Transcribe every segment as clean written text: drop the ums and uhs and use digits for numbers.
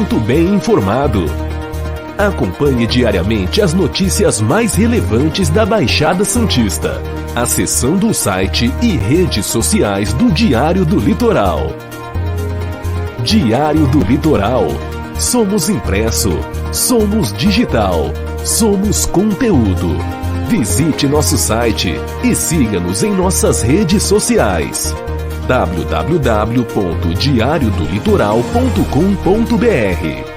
muito bem informado. Acompanhe diariamente as notícias mais relevantes da Baixada Santista, acessando o site e redes sociais do Diário do Litoral. Diário do Litoral. Somos impresso, somos digital, somos conteúdo. Visite nosso site e siga-nos em nossas redes sociais. www.diariodolitoral.com.br.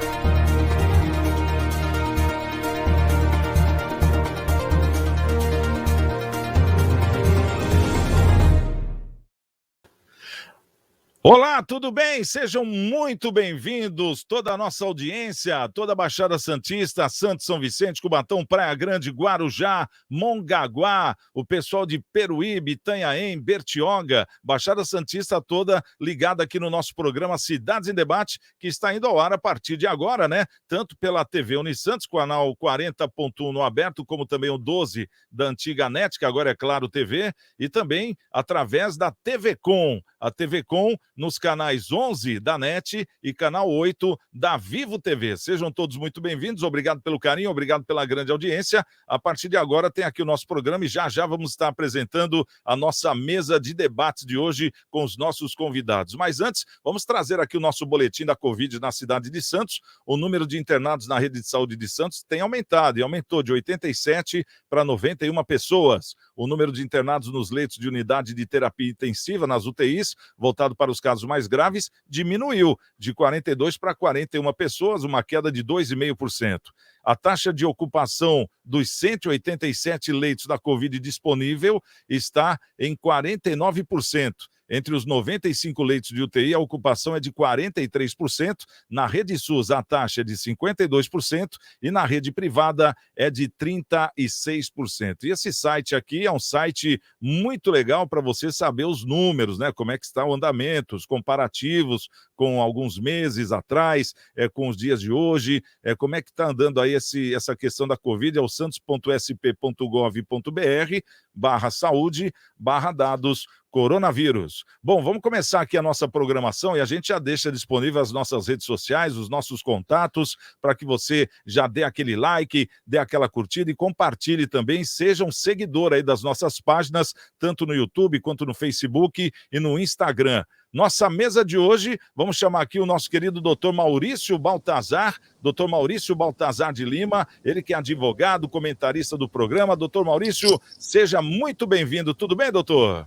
Olá, tudo bem? Sejam muito bem-vindos, toda a nossa audiência, toda a Baixada Santista, Santos, São Vicente, Cubatão, Praia Grande, Guarujá, Mongaguá, o pessoal de Peruíbe, Itanhaém, Bertioga, Baixada Santista toda ligada aqui no nosso programa Cidades em Debate, que está indo ao ar a partir de agora, né? Tanto pela TV Unisantos, canal 40.1 no aberto, como também o 12 da antiga NET, que agora é Claro TV, e também através da TV Com. A TV Com nos canais 11 da NET e canal 8 da Vivo TV. Sejam todos muito bem-vindos, obrigado pelo carinho, obrigado pela grande audiência. A partir de agora tem aqui o nosso programa e já vamos estar apresentando a nossa mesa de debates de hoje com os nossos convidados. Mas antes, vamos trazer aqui o nosso boletim da Covid na cidade de Santos. O número de internados na rede de saúde de Santos tem aumentado e aumentou de 87 para 91 pessoas. O número de internados nos leitos de unidade de terapia intensiva, nas UTIs, voltado para os casos mais graves, diminuiu de 42 para 41 pessoas, uma queda de 2,5%. A taxa de ocupação dos 187 leitos da Covid disponível está em 49%. Entre os 95 leitos de UTI, a ocupação é de 43%, na rede SUS a taxa é de 52% e na rede privada é de 36%. E esse site aqui é um site muito legal para você saber os números, né? Como é que está o andamento, os comparativos com alguns meses atrás, com os dias de hoje, como é que está andando aí essa questão da Covid, é o santos.sp.gov.br/saúde/dados coronavírus. Bom, vamos começar aqui a nossa programação e a gente já deixa disponível as nossas redes sociais, os nossos contatos, para que você já dê aquele like, dê aquela curtida e compartilhe também, seja um seguidor aí das nossas páginas, tanto no YouTube quanto no Facebook e no Instagram. Nossa mesa de hoje, vamos chamar aqui o nosso querido Dr. Maurício Baltazar, Dr. Maurício Baltazar de Lima, ele que é advogado, comentarista do programa. Dr. Maurício, seja muito bem-vindo. Tudo bem, doutor?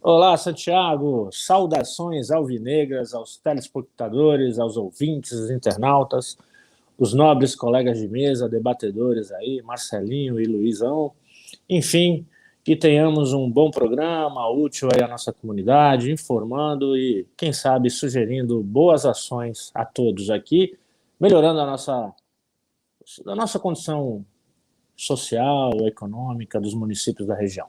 Olá, Santiago. Saudações alvinegras aos telespectadores, aos ouvintes, aos internautas, os nobres colegas de mesa, debatedores aí, Marcelinho e Luizão. Enfim, que tenhamos um bom programa, útil aí à nossa comunidade, informando e, quem sabe, sugerindo boas ações a todos aqui, melhorando a nossa condição social, econômica dos municípios da região.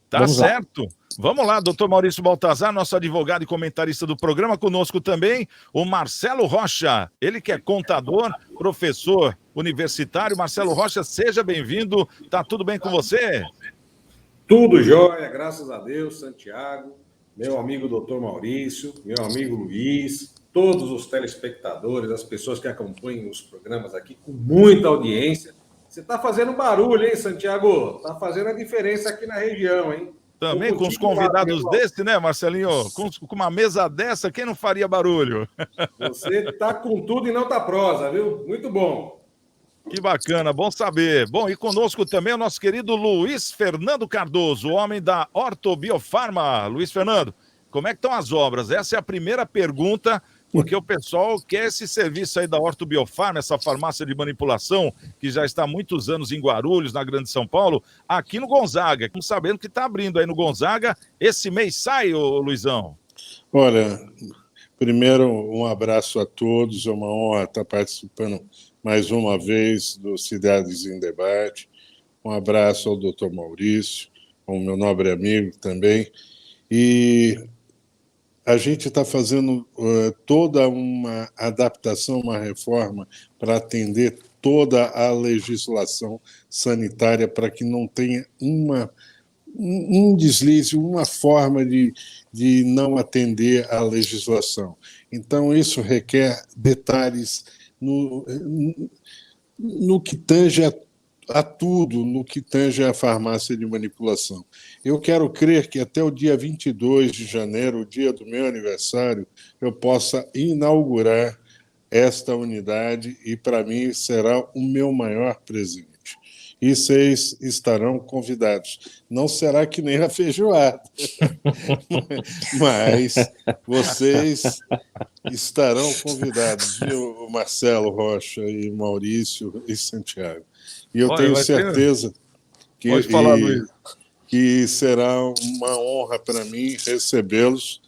Tá certo. Vamos lá, doutor Maurício Baltazar, nosso advogado e comentarista do programa, conosco também o Marcelo Rocha, ele que é contador, professor universitário. Marcelo Rocha, seja bem-vindo. Tá tudo bem com você? Tudo jóia, graças a Deus, Santiago, meu amigo doutor Maurício, meu amigo Luiz, todos os telespectadores, as pessoas que acompanham os programas aqui com muita audiência. Você está fazendo barulho, hein, Santiago? Está fazendo a diferença aqui na região, hein? Também com os convidados desse, né, Marcelinho? Com uma mesa dessa, quem não faria barulho? Você está com tudo e não está prosa, viu? Muito bom. Que bacana, bom saber. Bom, e conosco também o nosso querido Luiz Fernando Cardoso, o homem da Ortobiofarma. Luiz Fernando, como é que estão as obras? Essa é a primeira pergunta, porque o pessoal quer esse serviço aí da Ortobiofarma, essa farmácia de manipulação, que já está há muitos anos em Guarulhos, na Grande São Paulo, aqui no Gonzaga. Estamos sabendo que está abrindo aí no Gonzaga. Esse mês sai, ô Luizão? Olha, primeiro um abraço a todos, é uma honra estar participando mais uma vez do Cidades em Debate. Um abraço ao doutor Maurício, ao meu nobre amigo também. E a gente está fazendo toda uma adaptação, uma reforma para atender toda a legislação sanitária para que não tenha um deslize, uma forma de não atender à legislação. Então, isso requer detalhes no que tange a tudo, no que tange à farmácia de manipulação. Eu quero crer que até o dia 22 de janeiro, o dia do meu aniversário, eu possa inaugurar esta unidade e, para mim, será o meu maior presente. E vocês estarão convidados. Não será que nem a feijoada, mas vocês estarão convidados, viu, Marcelo Rocha e Maurício e Santiago. E eu tenho certeza que será uma honra para mim recebê-los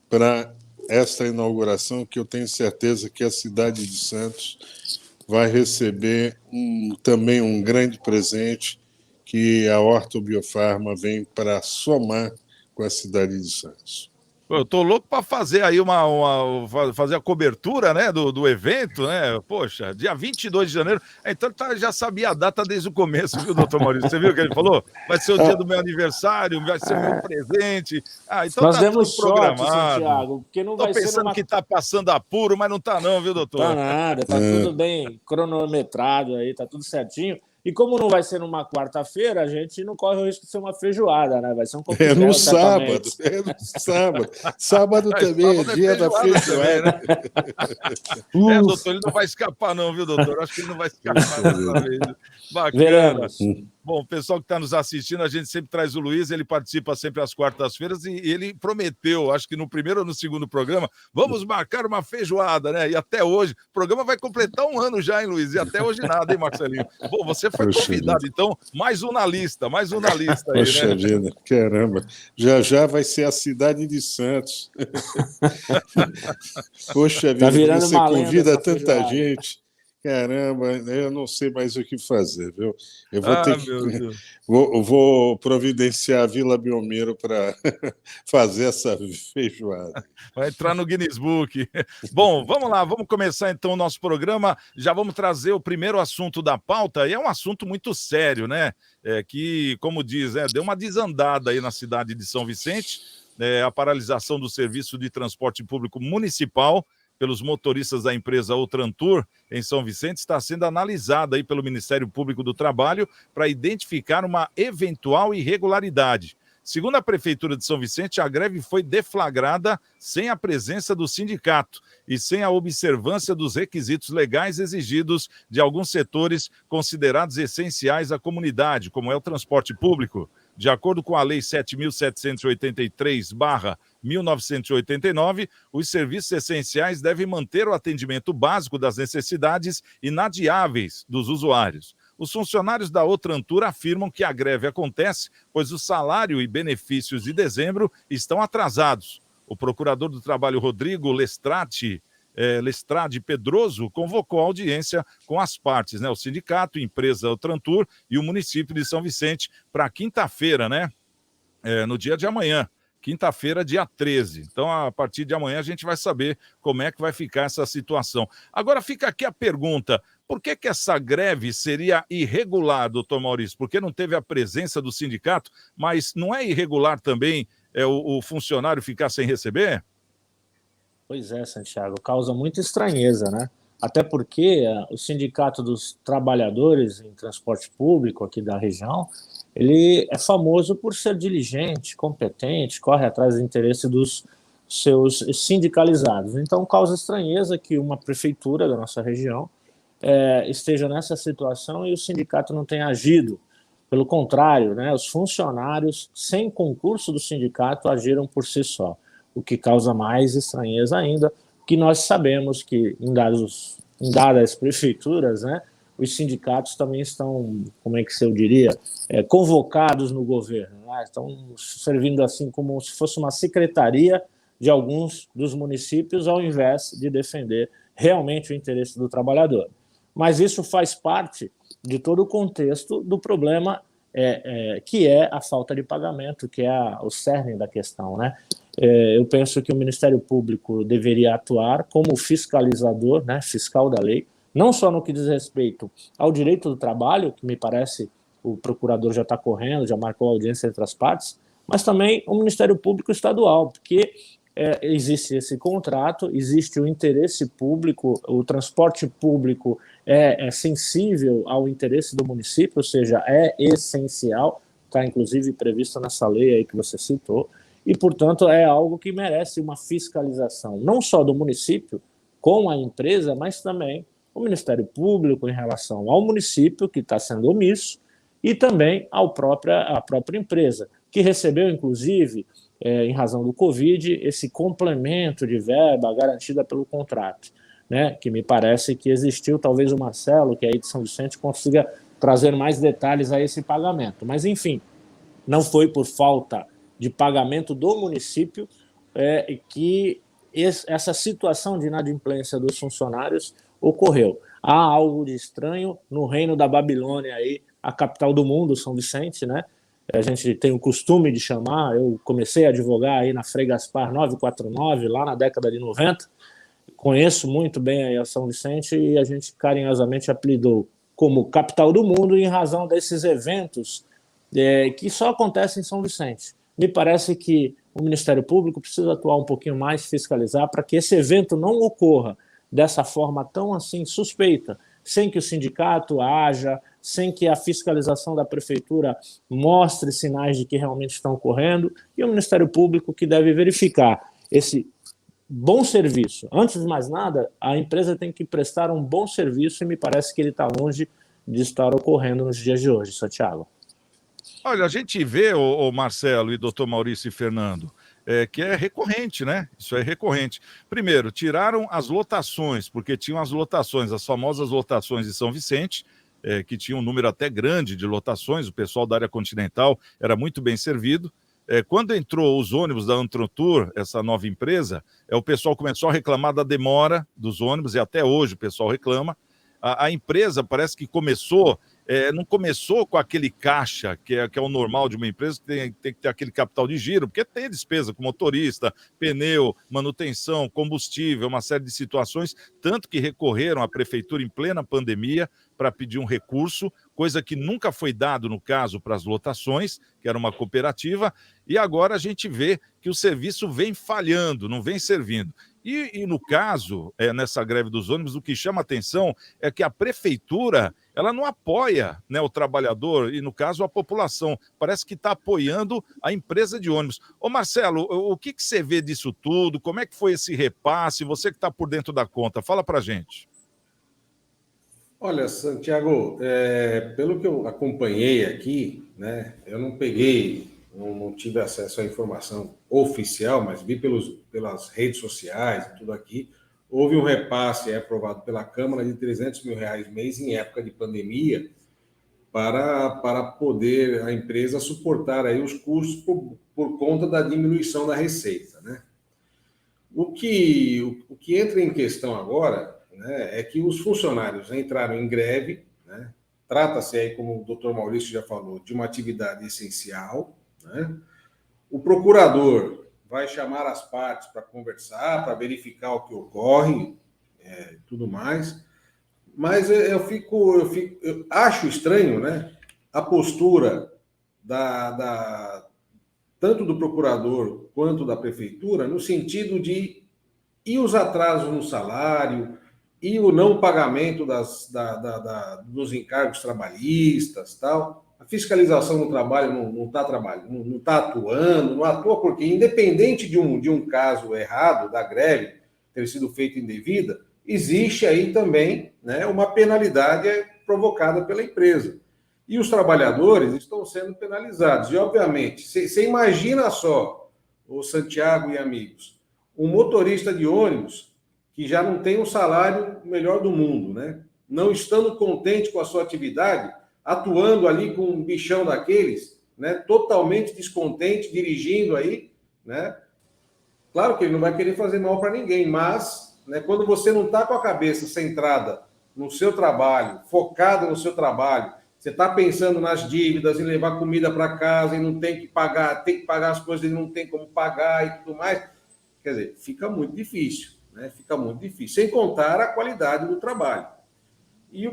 para esta inauguração, que eu tenho certeza que a cidade de Santos vai receber também um grande presente que a Orto Biofarma vem para somar com a cidade de Santos. Eu tô louco para fazer aí fazer a cobertura, né, do evento, né? Poxa, dia 22 de janeiro. Então já sabia a data desde o começo, viu, doutor Maurício? Você viu o que ele falou? Vai ser o dia do meu aniversário, vai ser o meu presente. Então nós tá demos tudo programado. sorte, Santiago, porque não vai ser pensando que tá passando apuro, mas não tá não, viu, doutor? Tá nada, tá tudo bem cronometrado aí, tá tudo certinho. E como não vai ser numa quarta-feira, a gente não corre o risco de ser uma feijoada, né? Vai ser um coquetel. É no sábado. Sábado também é dia da feijoada. Doutor, ele não vai escapar não, viu, doutor? Acho que ele não vai escapar dessa vez. Bacana. Veremos. Bom, o pessoal que está nos assistindo, a gente sempre traz o Luiz, ele participa sempre às quartas-feiras e ele prometeu, acho que no primeiro ou no segundo programa, vamos marcar uma feijoada, né? E até hoje, o programa vai completar um ano já, hein, Luiz? E até hoje nada, hein, Marcelinho? Bom, você foi convidado, então, mais um na lista aí, Poxa, né? vida, caramba. Já vai ser a cidade de Santos. Poxa vida, você convida tanta gente. Caramba, eu não sei mais o que fazer, viu? Eu vou ter que. Vou providenciar a Vila Belmiro para fazer essa feijoada. Vai entrar no Guinness Book. Bom, vamos lá, vamos começar então o nosso programa. Já vamos trazer o primeiro assunto da pauta, e é um assunto muito sério, né? Que, como diz, deu uma desandada aí na cidade de São Vicente, a paralisação do serviço de transporte público municipal pelos motoristas da empresa Outrantour, em São Vicente, está sendo analisada aí pelo Ministério Público do Trabalho para identificar uma eventual irregularidade. Segundo a Prefeitura de São Vicente, a greve foi deflagrada sem a presença do sindicato e sem a observância dos requisitos legais exigidos de alguns setores considerados essenciais à comunidade, como é o transporte público. De acordo com a Lei 7.783/1989, os serviços essenciais devem manter o atendimento básico das necessidades inadiáveis dos usuários. Os funcionários da Outrantour afirmam que a greve acontece pois o salário e benefícios de dezembro estão atrasados. O procurador do Trabalho, Rodrigo Lestrade Pedroso, convocou a audiência com as partes, né? O sindicato, a empresa Outrantour e o município de São Vicente para quinta-feira, né? No dia de amanhã, quinta-feira, dia 13. Então, a partir de amanhã, a gente vai saber como é que vai ficar essa situação. Agora, fica aqui a pergunta: por que essa greve seria irregular, doutor Maurício? Porque não teve a presença do sindicato, mas não é irregular também o funcionário ficar sem receber? Pois é, Santiago, causa muita estranheza, né? Até porque o Sindicato dos Trabalhadores em Transporte Público aqui da região, ele é famoso por ser diligente, competente, corre atrás do interesse dos seus sindicalizados. Então, causa estranheza que uma prefeitura da nossa região esteja nessa situação e o sindicato não tenha agido. Pelo contrário, né, os funcionários, sem concurso do sindicato, agiram por si só, o que causa mais estranheza ainda, que nós sabemos que em dadas prefeituras, né, os sindicatos também estão, como é que eu diria, convocados no governo, né, estão servindo assim como se fosse uma secretaria de alguns dos municípios, ao invés de defender realmente o interesse do trabalhador. Mas isso faz parte de todo o contexto do problema que é a falta de pagamento, que é o cerne da questão, né? Eu penso que o Ministério Público deveria atuar como fiscalizador, né, fiscal da lei, não só no que diz respeito ao direito do trabalho, que me parece o procurador já está correndo, já marcou a audiência entre as partes, mas também o Ministério Público Estadual, porque existe esse contrato, existe o interesse público, o transporte público é sensível ao interesse do município, ou seja, é essencial, está inclusive previsto nessa lei aí que você citou, e, portanto, é algo que merece uma fiscalização, não só do município com a empresa, mas também o Ministério Público em relação ao município, que está sendo omisso, e também à própria empresa, que recebeu, inclusive, em razão do Covid, esse complemento de verba garantida pelo contrato, né? Que me parece que existiu, talvez o Marcelo, que é aí de São Vicente, consiga trazer mais detalhes a esse pagamento. Mas, enfim, não foi por falta de pagamento do município que essa situação de inadimplência dos funcionários ocorreu. Há algo de estranho no reino da Babilônia, aí, a capital do mundo, São Vicente, né? A gente tem o costume de chamar, eu comecei a advogar aí na Frei Gaspar 949, lá na década de 90, conheço muito bem aí a São Vicente e a gente carinhosamente apelidou como capital do mundo em razão desses eventos que só acontecem em São Vicente. Me parece que o Ministério Público precisa atuar um pouquinho mais, fiscalizar, para que esse evento não ocorra dessa forma tão assim suspeita, sem que o sindicato haja, sem que a fiscalização da prefeitura mostre sinais de que realmente estão ocorrendo, e o Ministério Público que deve verificar esse bom serviço. Antes de mais nada, a empresa tem que prestar um bom serviço e me parece que ele está longe de estar ocorrendo nos dias de hoje, Santiago. Olha, a gente vê, o Marcelo e doutor Maurício e Fernando, que é recorrente, né? Isso é recorrente. Primeiro, tiraram as lotações, porque tinham as lotações, as famosas lotações de São Vicente, que tinha um número até grande de lotações, o pessoal da área continental era muito bem servido. Quando entrou os ônibus da Antrotour, essa nova empresa, o pessoal começou a reclamar da demora dos ônibus, e até hoje o pessoal reclama. A empresa parece que não começou com aquele caixa, que é o normal de uma empresa, que tem que ter aquele capital de giro, porque tem despesa com motorista, pneu, manutenção, combustível, uma série de situações, tanto que recorreram à prefeitura em plena pandemia para pedir um recurso, coisa que nunca foi dado no caso para as lotações, que era uma cooperativa, e agora a gente vê que o serviço vem falhando, não vem servindo. E no caso, nessa greve dos ônibus, o que chama atenção é que a prefeitura ela não apoia, né, o trabalhador e, no caso, a população. Parece que está apoiando a empresa de ônibus. Ô Marcelo, o que você vê disso tudo? Como é que foi esse repasse? Você que está por dentro da conta, fala para a gente. Olha, Santiago, pelo que eu acompanhei aqui, né, eu não tive acesso à informação oficial, mas vi pelas redes sociais e tudo aqui. Houve um repasse aprovado pela Câmara de R$300 mil mês em época de pandemia para poder a empresa suportar aí os custos por conta da diminuição da receita, né? O que entra em questão agora, né, é que os funcionários entraram em greve, né? Trata-se aí, como o doutor Maurício já falou, de uma atividade essencial, né? O procurador vai chamar as partes para conversar, para verificar o que ocorre, tudo mais. Mas eu acho estranho, né, a postura tanto do procurador quanto da prefeitura, no sentido de os atrasos no salário e o não pagamento dos encargos trabalhistas, tal. A fiscalização no trabalho não está trabalhando, não está atuando, não atua porque, independente de um caso errado da greve ter sido feito indevida, existe aí também, né, uma penalidade provocada pela empresa. E os trabalhadores estão sendo penalizados. E, obviamente, você imagina só, o Santiago e amigos, um motorista de ônibus que já não tem o salário melhor do mundo, né? Não estando contente com a sua atividade, atuando ali com um bichão daqueles, né, totalmente descontente, dirigindo aí, né? Claro que ele não vai querer fazer mal para ninguém, mas, né, quando você não está com a cabeça centrada no seu trabalho, focada no seu trabalho, você está pensando nas dívidas, em levar comida para casa e não tem que pagar as coisas e não tem como pagar e tudo mais, quer dizer, fica muito difícil, né? Fica muito difícil, sem contar a qualidade do trabalho. E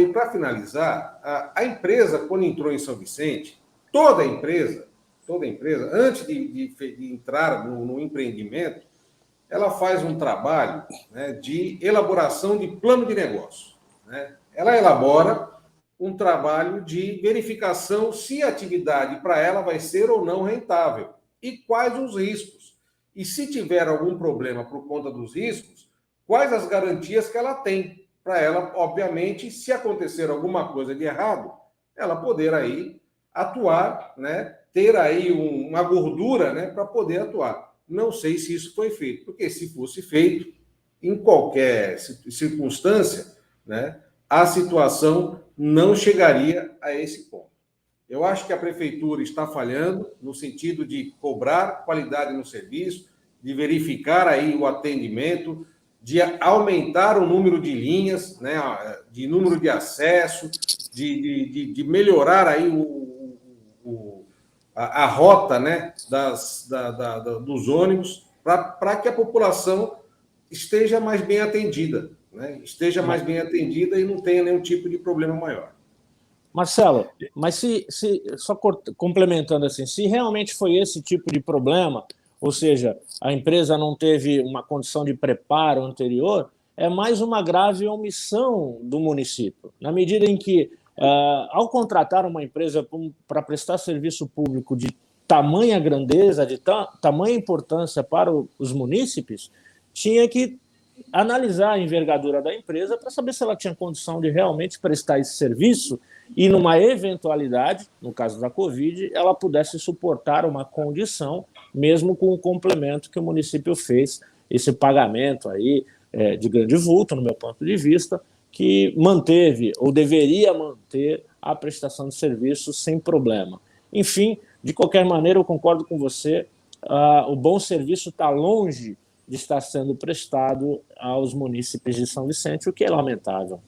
para finalizar, a empresa, quando entrou em São Vicente, toda a empresa, antes de entrar no empreendimento, ela faz um trabalho, né, de elaboração de plano de negócio, né? Ela elabora um trabalho de verificação se a atividade para ela vai ser ou não rentável e quais os riscos. E se tiver algum problema por conta dos riscos, quais as garantias que ela tem para ela, obviamente, se acontecer alguma coisa de errado, ela poder aí atuar, né? Ter aí uma gordura, né, para poder atuar. Não sei se isso foi feito, porque se fosse feito, em qualquer circunstância, né, a situação não chegaria a esse ponto. Eu acho que a prefeitura está falhando no sentido de cobrar qualidade no serviço, de verificar aí o atendimento, de aumentar o número de linhas, né, de número de acesso, de melhorar aí a rota, né, dos ônibus, para que a população esteja mais bem atendida, né? Esteja mais bem atendida e não tenha nenhum tipo de problema maior. Marcelo, mas só complementando assim, se realmente foi esse tipo de problema, ou seja, a empresa não teve uma condição de preparo anterior, é mais uma grave omissão do município, na medida em que, ao contratar uma empresa para prestar serviço público de tamanha grandeza, de tamanha importância para os munícipes, tinha que analisar a envergadura da empresa para saber se ela tinha condição de realmente prestar esse serviço e, numa eventualidade, no caso da Covid, ela pudesse suportar uma condição, mesmo com o complemento que o município fez, esse pagamento aí de grande vulto, no meu ponto de vista, que manteve ou deveria manter a prestação de serviço sem problema. Enfim, de qualquer maneira, eu concordo com você, o bom serviço está longe de estar sendo prestado aos munícipes de São Vicente, o que é lamentável.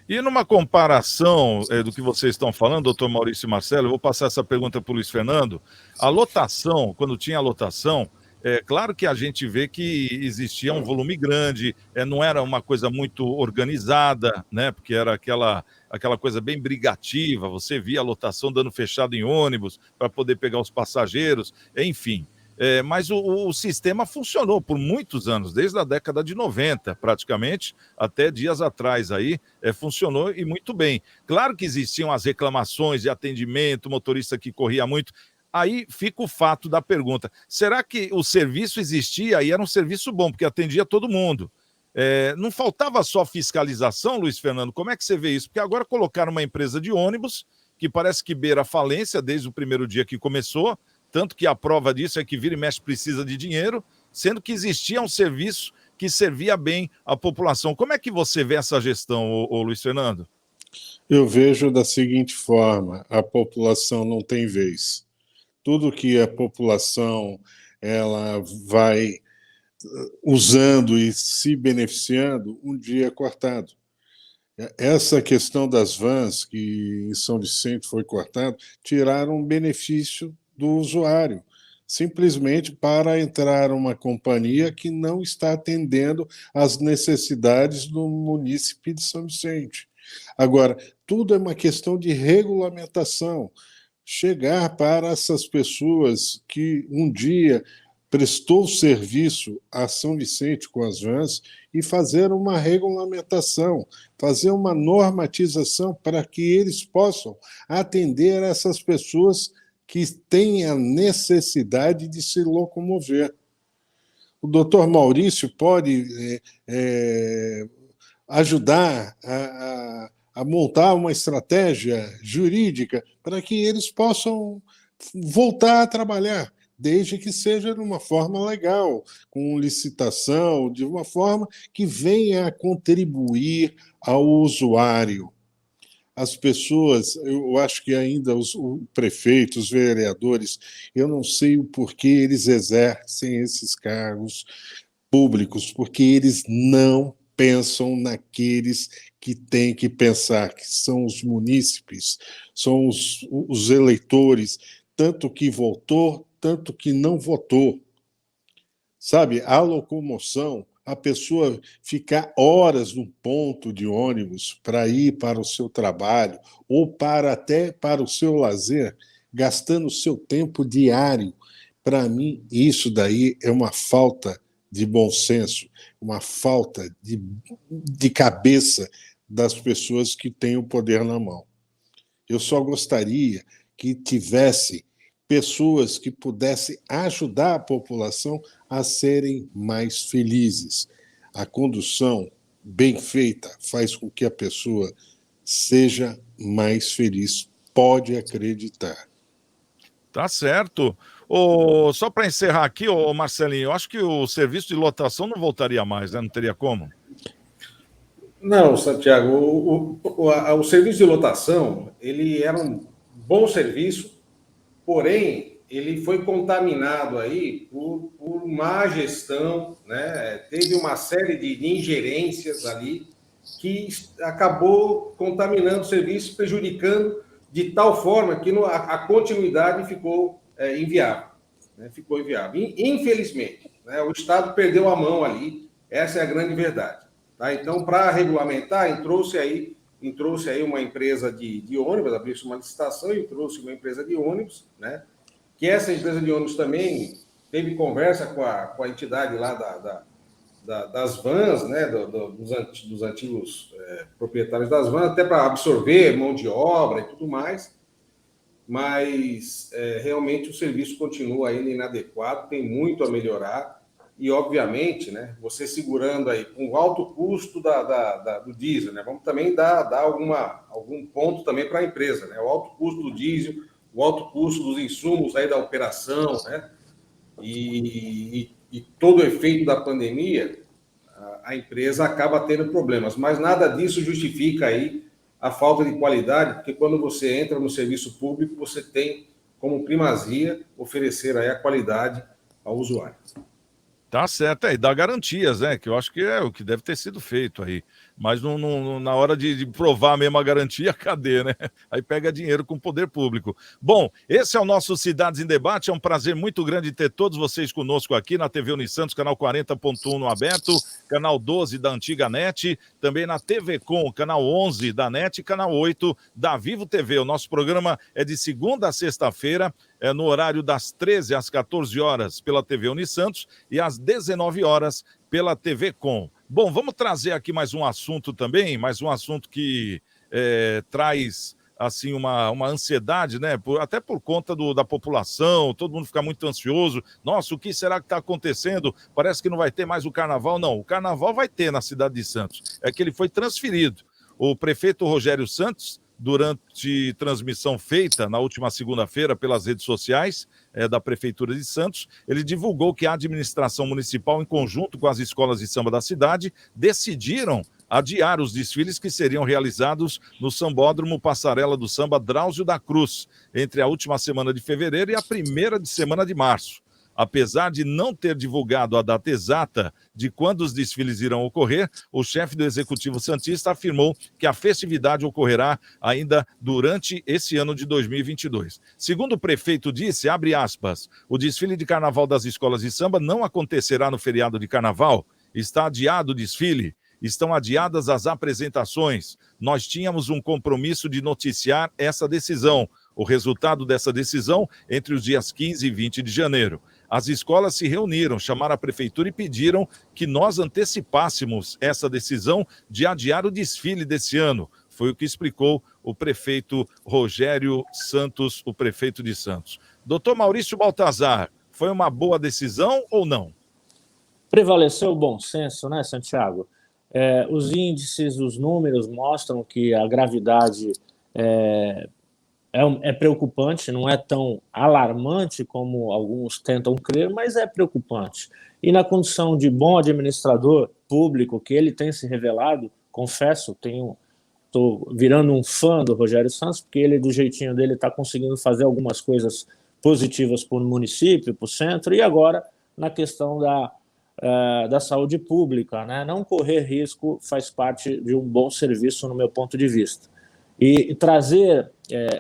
E numa comparação do que vocês estão falando, doutor Maurício e Marcelo, eu vou passar essa pergunta para o Luiz Fernando. A lotação, quando tinha a lotação, é claro que a gente vê que existia um volume grande, não era uma coisa muito organizada, né? Porque era aquela coisa bem brigativa, você via a lotação dando fechado em ônibus para poder pegar os passageiros, enfim. Mas o sistema funcionou por muitos anos, desde a década de 90, praticamente, até dias atrás aí, funcionou e muito bem. Claro que existiam as reclamações de atendimento, motorista que corria muito. Aí fica o fato da pergunta, será que o serviço existia e era um serviço bom, porque atendia todo mundo? Não faltava só fiscalização, Luiz Fernando? Como é que você vê isso? Porque agora colocaram uma empresa de ônibus, que parece que beira a falência desde o primeiro dia que começou, tanto que a prova disso é que vira e mexe precisa de dinheiro, sendo que existia um serviço que servia bem a população. Como é que você vê essa gestão, ô Luiz Fernando? Eu vejo da seguinte forma, a população não tem vez. Tudo que a população ela vai usando e se beneficiando, um dia é cortado. Essa questão das vans, que em São Vicente foi cortado, tiraram um benefício do usuário, simplesmente para entrar uma companhia que não está atendendo às necessidades do munícipe de São Vicente. Agora, tudo é uma questão de regulamentação. Chegar para essas pessoas que um dia prestou serviço a São Vicente com as vans e fazer uma regulamentação, fazer uma normatização para que eles possam atender essas pessoas que têm a necessidade de se locomover. O doutor Maurício pode ajudar a montar uma estratégia jurídica para que eles possam voltar a trabalhar, desde que seja de uma forma legal, com licitação, de uma forma que venha a contribuir ao usuário. As pessoas, eu acho que ainda o prefeito, os vereadores, eu não sei o porquê eles exercem esses cargos públicos, porque eles não pensam naqueles que têm que pensar, que são os munícipes, são os eleitores, tanto que votou, tanto que não votou. Sabe, a locomoção, a pessoa ficar horas num ponto de ônibus para ir para o seu trabalho ou até para o seu lazer, gastando o seu tempo diário, para mim, isso daí é uma falta de bom senso, uma falta de cabeça das pessoas que têm o poder na mão. Eu só gostaria que tivesse pessoas que pudessem ajudar a população a serem mais felizes. A condução bem feita faz com que a pessoa seja mais feliz. Pode acreditar. Tá certo. Só para encerrar aqui, Marcelinho, eu acho que o serviço de lotação não voltaria mais, né? Não teria como? Não, Santiago, o serviço de lotação, ele era um bom serviço, porém, ele foi contaminado aí por má gestão, né? Teve uma série de ingerências ali que acabou contaminando o serviço, prejudicando de tal forma que a continuidade ficou inviável. Né? Ficou inviável. Infelizmente, né? O Estado perdeu a mão ali, essa é a grande verdade. Tá? Então, para regulamentar, entrou-se aí uma empresa de ônibus, abriu-se uma licitação e trouxe uma empresa de ônibus, né? Que essa empresa de ônibus também teve conversa com a entidade lá das vans, né? dos antigos proprietários das vans, até para absorver mão de obra e tudo mais, mas realmente o serviço continua ainda inadequado, tem muito a melhorar. E, obviamente, né, você segurando aí com o alto custo do diesel, né, vamos também dar algum ponto também para a empresa, né, o alto custo do diesel, o alto custo dos insumos aí da operação, né, e todo o efeito da pandemia, a empresa acaba tendo problemas, mas nada disso justifica aí a falta de qualidade, porque quando você entra no serviço público, você tem como primazia oferecer aí a qualidade ao usuário. Tá certo, e dá garantias, né? Que eu acho que é o que deve ter sido feito aí. Mas na hora de provar mesmo a garantia, cadê, né? Aí pega dinheiro com o poder público. Bom, esse é o nosso Cidades em Debate. É um prazer muito grande ter todos vocês conosco aqui na TV Unisantos, canal 40.1 no aberto, canal 12 da antiga NET, também na TV Com, canal 11 da NET e canal 8 da Vivo TV. O nosso programa é de segunda a sexta-feira, no horário das 13 às 14 horas pela TV Unisantos e às 19 horas pela TV Com. Bom, vamos trazer aqui mais um assunto também, mais um assunto que traz assim uma ansiedade, né? Até por conta da população, todo mundo fica muito ansioso. Nossa, o que será que está acontecendo? Parece que não vai ter mais o carnaval. Não, o carnaval vai ter na cidade de Santos. É que ele foi transferido. O prefeito Rogério Santos, durante transmissão feita na última segunda-feira pelas redes sociais da Prefeitura de Santos, ele divulgou que a administração municipal, em conjunto com as escolas de samba da cidade, decidiram adiar os desfiles que seriam realizados no Sambódromo Passarela do Samba Drauzio da Cruz, entre a última semana de fevereiro e a primeira semana de março. Apesar de não ter divulgado a data exata de quando os desfiles irão ocorrer, o chefe do Executivo Santista afirmou que a festividade ocorrerá ainda durante esse ano de 2022. Segundo o prefeito disse, abre aspas, o desfile de carnaval das escolas de samba não acontecerá no feriado de carnaval, está adiado o desfile, estão adiadas as apresentações. Nós tínhamos um compromisso de noticiar essa decisão, o resultado dessa decisão entre os dias 15 e 20 de janeiro. As escolas se reuniram, chamaram a prefeitura e pediram que nós antecipássemos essa decisão de adiar o desfile desse ano. Foi o que explicou o prefeito Rogério Santos, o prefeito de Santos. Doutor Maurício Baltazar, foi uma boa decisão ou não? Prevaleceu o bom senso, né, Santiago? Os índices, os números mostram que a gravidade é preocupante, não é tão alarmante como alguns tentam crer, mas é preocupante. E na condição de bom administrador público que ele tem se revelado, confesso, estou virando um fã do Rogério Santos, porque ele, do jeitinho dele, está conseguindo fazer algumas coisas positivas para o município, para o centro, e agora na questão da saúde pública, né? Não correr risco faz parte de um bom serviço, no meu ponto de vista. E trazer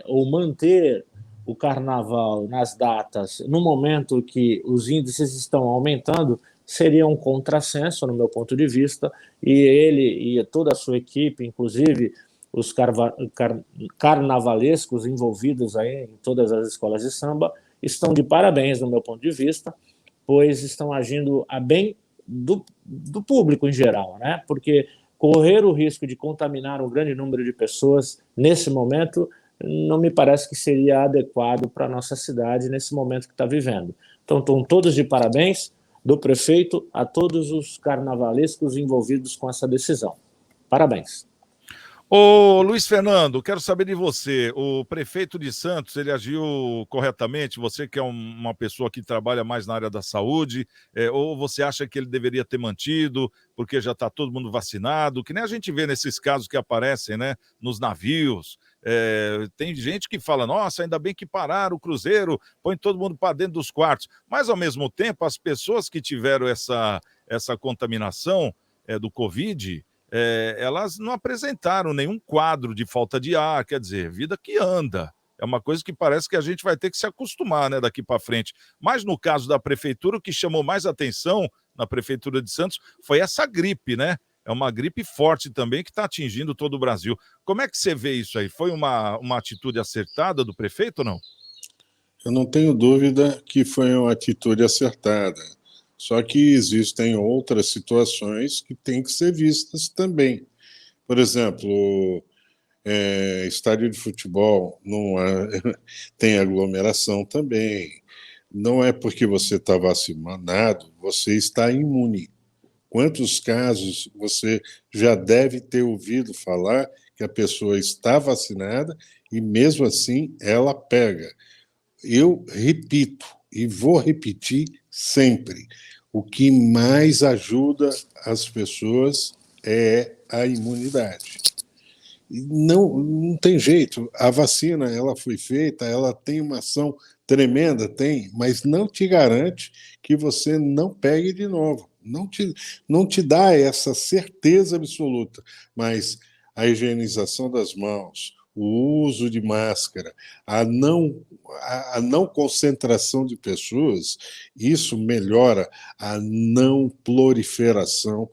ou manter o carnaval nas datas no momento que os índices estão aumentando seria um contrassenso, no meu ponto de vista, e ele e toda a sua equipe, inclusive os carnavalescos envolvidos aí em todas as escolas de samba, estão de parabéns, no meu ponto de vista, pois estão agindo a bem do público em geral, né? Porque correr o risco de contaminar um grande número de pessoas nesse momento não me parece que seria adequado para a nossa cidade nesse momento que está vivendo. Então, estão todos de parabéns, do prefeito a todos os carnavalescos envolvidos com essa decisão. Parabéns. Ô, Luiz Fernando, quero saber de você. O prefeito de Santos, ele agiu corretamente? Você que é uma pessoa que trabalha mais na área da saúde, ou você acha que ele deveria ter mantido, porque já está todo mundo vacinado? Que nem a gente vê nesses casos que aparecem, né, nos navios. Tem gente que fala, nossa, ainda bem que pararam o cruzeiro, põe todo mundo para dentro dos quartos. Mas, ao mesmo tempo, as pessoas que tiveram essa contaminação do Covid... elas não apresentaram nenhum quadro de falta de ar, quer dizer, vida que anda. É uma coisa que parece que a gente vai ter que se acostumar, né, daqui para frente. Mas no caso da prefeitura, o que chamou mais atenção na prefeitura de Santos foi essa gripe, né? É uma gripe forte também que está atingindo todo o Brasil. Como é que você vê isso aí? Foi uma atitude acertada do prefeito ou não? Eu não tenho dúvida que foi uma atitude acertada. Só que existem outras situações que têm que ser vistas também. Por exemplo, estádio de futebol não tem aglomeração também. Não é porque você está vacinado, você está imune. Quantos casos você já deve ter ouvido falar que a pessoa está vacinada e mesmo assim ela pega? Eu repito e vou repetir sempre. O que mais ajuda as pessoas é a imunidade. E não tem jeito. A vacina ela foi feita, ela tem uma ação tremenda, tem, mas não te garante que você não pegue de novo. Não te dá essa certeza absoluta. Mas a higienização das mãos, o uso de máscara, a não concentração de pessoas, isso melhora a não proliferação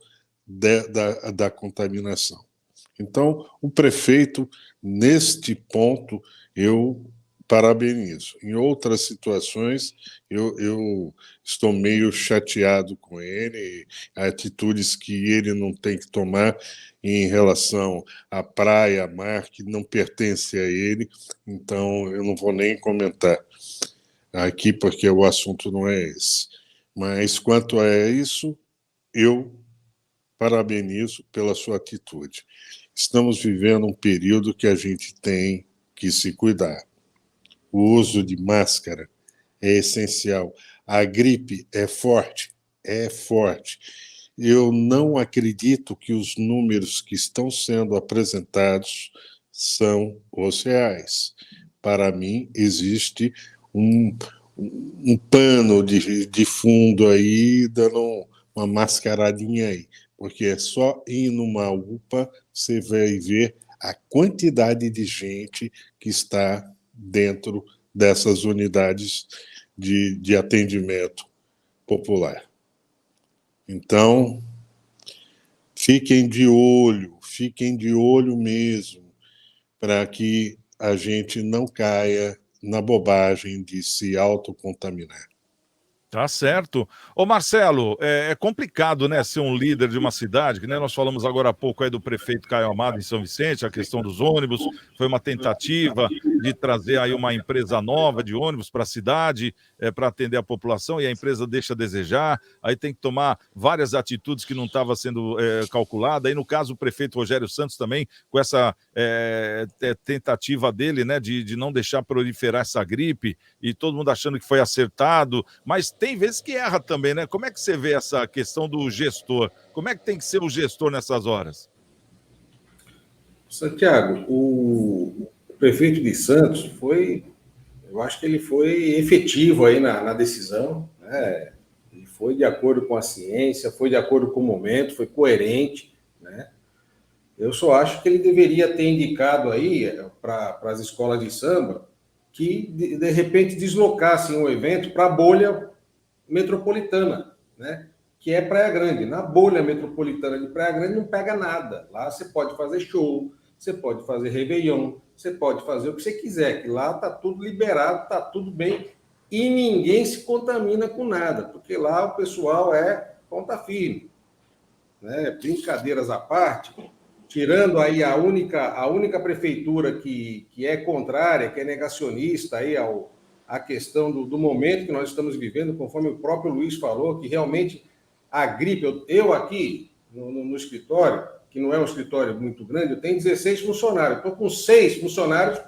da contaminação. Então, o prefeito, neste ponto, eu parabenizo. Em outras situações, eu estou meio chateado com ele, atitudes que ele não tem que tomar em relação à praia, à mar, que não pertence a ele, então eu não vou nem comentar aqui, porque o assunto não é esse. Mas, quanto a isso, eu parabenizo pela sua atitude. Estamos vivendo um período que a gente tem que se cuidar. O uso de máscara é essencial. A gripe é forte? É forte. Eu não acredito que os números que estão sendo apresentados são os reais. Para mim, existe um pano de fundo aí, dando uma mascaradinha aí. Porque é só ir numa UPA, você vai ver a quantidade de gente que está dentro dessas unidades de atendimento popular. Então, fiquem de olho mesmo, para que a gente não caia na bobagem de se autocontaminar. Tá certo. Ô Marcelo, é complicado, né, ser um líder de uma cidade, que né, nós falamos agora há pouco aí do prefeito Caio Amado em São Vicente, a questão dos ônibus, foi uma tentativa de trazer aí uma empresa nova de ônibus para a cidade, para atender a população, e a empresa deixa a desejar, aí tem que tomar várias atitudes que não estavam sendo calculadas, aí no caso o prefeito Rogério Santos também, com essa tentativa dele, né, de não deixar proliferar essa gripe, e todo mundo achando que foi acertado, mas tem vezes que erra também, né? Como é que você vê essa questão do gestor? Como é que tem que ser o gestor nessas horas? Santiago, o prefeito de Santos eu acho que ele foi efetivo aí na decisão, né? Ele foi de acordo com a ciência, foi de acordo com o momento, foi coerente, né? Eu só acho que ele deveria ter indicado aí para as escolas de samba que, de repente, deslocassem o evento para a bolha metropolitana, né? Que é Praia Grande. Na bolha metropolitana de Praia Grande não pega nada. Lá você pode fazer show, você pode fazer réveillon, você pode fazer o que você quiser, que lá está tudo liberado, está tudo bem, e ninguém se contamina com nada, porque lá o pessoal é ponta firme. Né? Brincadeiras à parte, tirando aí a única prefeitura que é contrária, que é negacionista aí à questão do momento que nós estamos vivendo, conforme o próprio Luiz falou, que realmente a gripe, eu aqui no escritório, que não é um escritório muito grande, eu tenho 16 funcionários, estou com 6 funcionários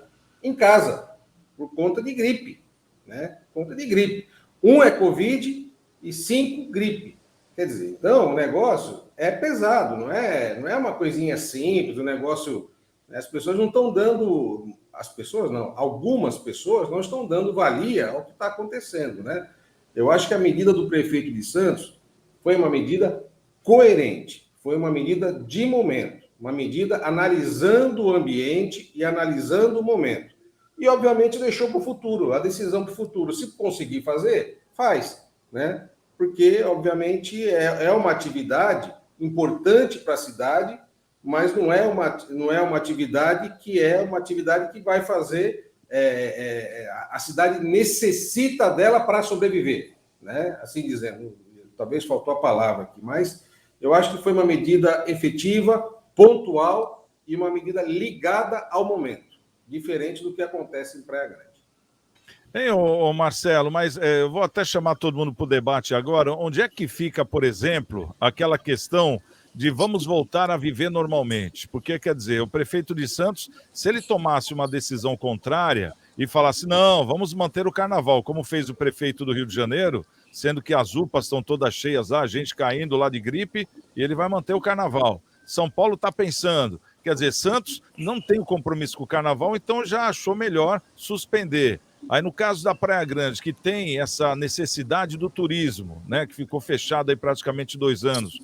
em casa, por conta de gripe, né? Por conta de gripe. 1 é Covid e 5 gripe. Quer dizer, então o negócio é pesado, não é uma coisinha simples, o negócio... As pessoas não estão dando... As pessoas não, algumas pessoas não estão dando valia ao que está acontecendo, né? Eu acho que a medida do prefeito de Santos foi uma medida coerente, foi uma medida de momento, uma medida analisando o ambiente e analisando o momento. E, obviamente, deixou para o futuro, a decisão para o futuro. Se conseguir fazer, faz, né? Porque, obviamente, é uma atividade importante para a cidade, mas não é uma atividade que vai fazer... a cidade necessita dela para sobreviver, né? Assim dizendo, talvez faltou a palavra aqui, mas eu acho que foi uma medida efetiva, pontual e uma medida ligada ao momento, diferente do que acontece em Praia Grande. Hein, ô Marcelo, mas eu vou até chamar todo mundo para o debate agora. Onde é que fica, por exemplo, aquela questão de vamos voltar a viver normalmente? Porque, quer dizer, o prefeito de Santos, se ele tomasse uma decisão contrária e falasse, não, vamos manter o carnaval, como fez o prefeito do Rio de Janeiro, sendo que as UPAs estão todas cheias lá, gente caindo lá de gripe, e ele vai manter o carnaval. São Paulo está pensando, quer dizer, Santos não tem o compromisso com o carnaval, então já achou melhor suspender. Aí, no caso da Praia Grande, que tem essa necessidade do turismo, né, que ficou fechado aí praticamente 2 anos,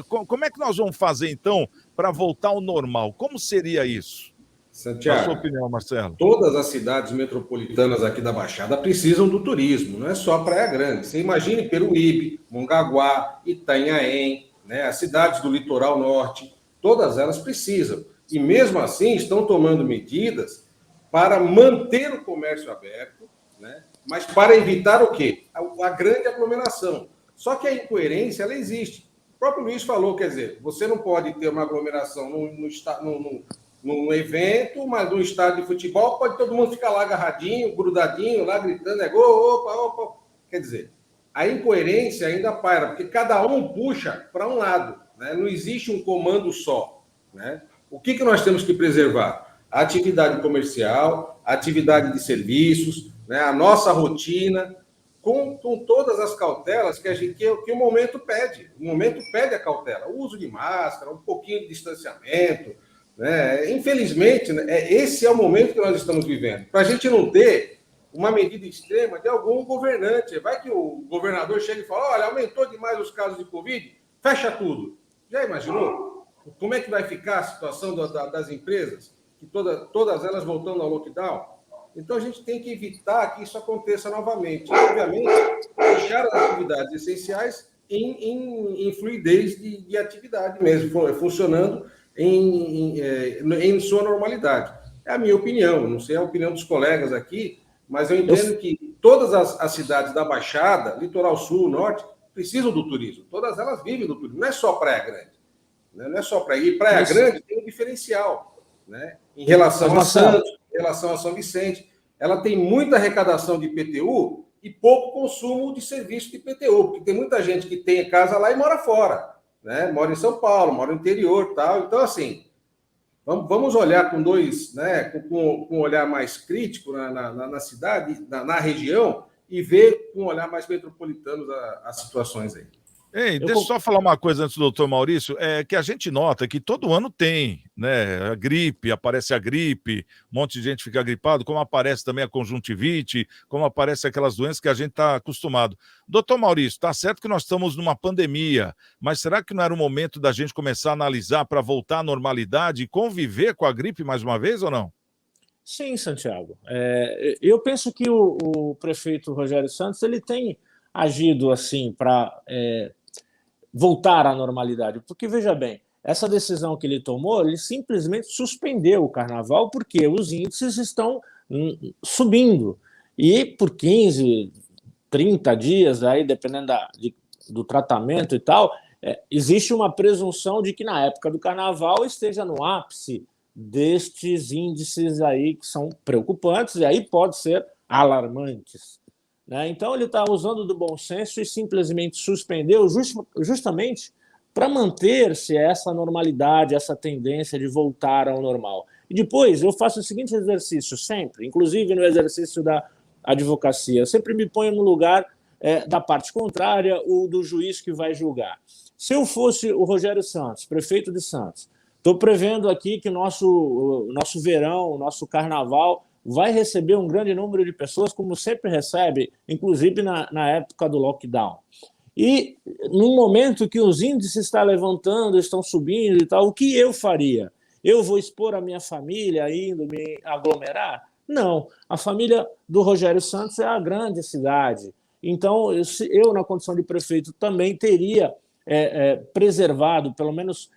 como é que nós vamos fazer, então, para voltar ao normal? Como seria isso? Santiago, a sua opinião, Marcelo? Todas as cidades metropolitanas aqui da Baixada precisam do turismo, não é só Praia Grande. Você imagine Peruíbe, Mongaguá, Itanhaém, né, as cidades do litoral norte, todas elas precisam. E mesmo assim estão tomando medidas para manter o comércio aberto, né? Mas para evitar o quê? A grande aglomeração. Só que a incoerência, ela existe. O próprio Luiz falou, quer dizer, você não pode ter uma aglomeração num evento, mas no estádio de futebol pode todo mundo ficar lá agarradinho, grudadinho, lá gritando, gol, opa. Quer dizer, a incoerência ainda paira, porque cada um puxa para um lado, né? Não existe um comando só, né? O que nós temos que preservar? A atividade comercial, a atividade de serviços, né, a nossa rotina, com todas as cautelas que o momento pede. O momento pede a cautela. O uso de máscara, um pouquinho de distanciamento. Né? Infelizmente, né, esse é o momento que nós estamos vivendo. Para a gente não ter uma medida extrema de algum governante. Vai que o governador chega e fala, olha, aumentou demais os casos de Covid, fecha tudo. Já imaginou? Como é que vai ficar a situação das empresas? Que todas elas voltando ao lockdown. Então, a gente tem que evitar que isso aconteça novamente. E, obviamente, deixar as atividades essenciais em fluidez de atividade mesmo, funcionando em sua normalidade. É a minha opinião, não sei a opinião dos colegas aqui, mas eu entendo que todas as cidades da Baixada, Litoral Sul, Norte, precisam do turismo. Todas elas vivem do turismo. Não é só Praia Grande. Não é só Praia. E Praia Grande tem um diferencial. Né? Em relação a Santos, em relação a São Vicente, ela tem muita arrecadação de IPTU e pouco consumo de serviço de IPTU, porque tem muita gente que tem casa lá e mora fora, né? Mora em São Paulo, mora no interior, tal. Então, assim, vamos olhar com um olhar mais crítico na cidade, na região, e ver com um olhar mais metropolitano as situações aí. Ei, deixa eu só falar uma coisa antes do doutor Maurício, que a gente nota que todo ano tem, né, a gripe, aparece a gripe, um monte de gente fica gripado, como aparece também a conjuntivite, como aparece aquelas doenças que a gente está acostumado. Doutor Maurício, está certo que nós estamos numa pandemia, mas será que não era o momento da gente começar a analisar para voltar à normalidade e conviver com a gripe mais uma vez ou não? Sim, Santiago. Eu penso que o prefeito Rogério Santos ele tem agido assim para voltar à normalidade, porque veja bem, essa decisão que ele tomou, ele simplesmente suspendeu o carnaval porque os índices estão subindo e por 15, 30 dias, aí, dependendo do tratamento e tal, existe uma presunção de que na época do carnaval esteja no ápice destes índices aí que são preocupantes e aí pode ser alarmantes, né? Então ele está usando do bom senso e simplesmente suspendeu justamente para manter-se essa normalidade, essa tendência de voltar ao normal. E depois eu faço o seguinte exercício sempre, inclusive no exercício da advocacia, eu sempre me ponho no lugar da parte contrária ou do juiz que vai julgar. Se eu fosse o Rogério Santos, prefeito de Santos, estou prevendo aqui que o nosso verão, o nosso carnaval vai receber um grande número de pessoas, como sempre recebe, inclusive na época do lockdown. E no momento que os índices estão levantando, estão subindo e tal, o que eu faria? Eu vou expor a minha família indo me aglomerar? Não. A família do Rogério Santos é a grande cidade. Então, eu na condição de prefeito, também teria preservado, pelo menos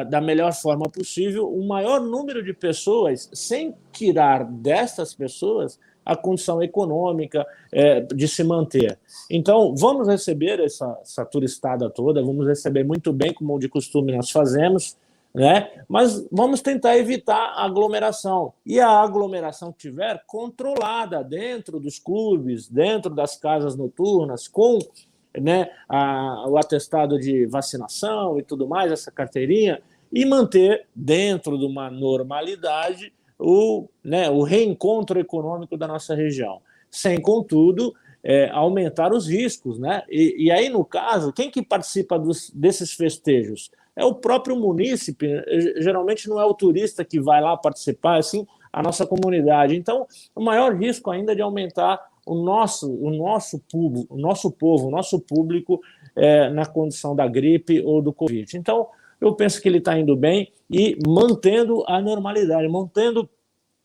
da melhor forma possível, o maior número de pessoas, sem tirar dessas pessoas a condição econômica de se manter. Então, vamos receber essa turistada toda, vamos receber muito bem, como de costume nós fazemos, né? Mas vamos tentar evitar a aglomeração. E a aglomeração que tiver controlada dentro dos clubes, dentro das casas noturnas, com, né, o atestado de vacinação e tudo mais, essa carteirinha, e manter dentro de uma normalidade o reencontro econômico da nossa região, sem, contudo, aumentar os riscos, né? E aí, no caso, quem que participa desses festejos? É o próprio munícipe, geralmente não é o turista que vai lá participar, é sim a nossa comunidade. Então, o maior risco ainda é de aumentar o nosso público na condição da gripe ou do Covid. Então, eu penso que ele está indo bem e mantendo a normalidade, mantendo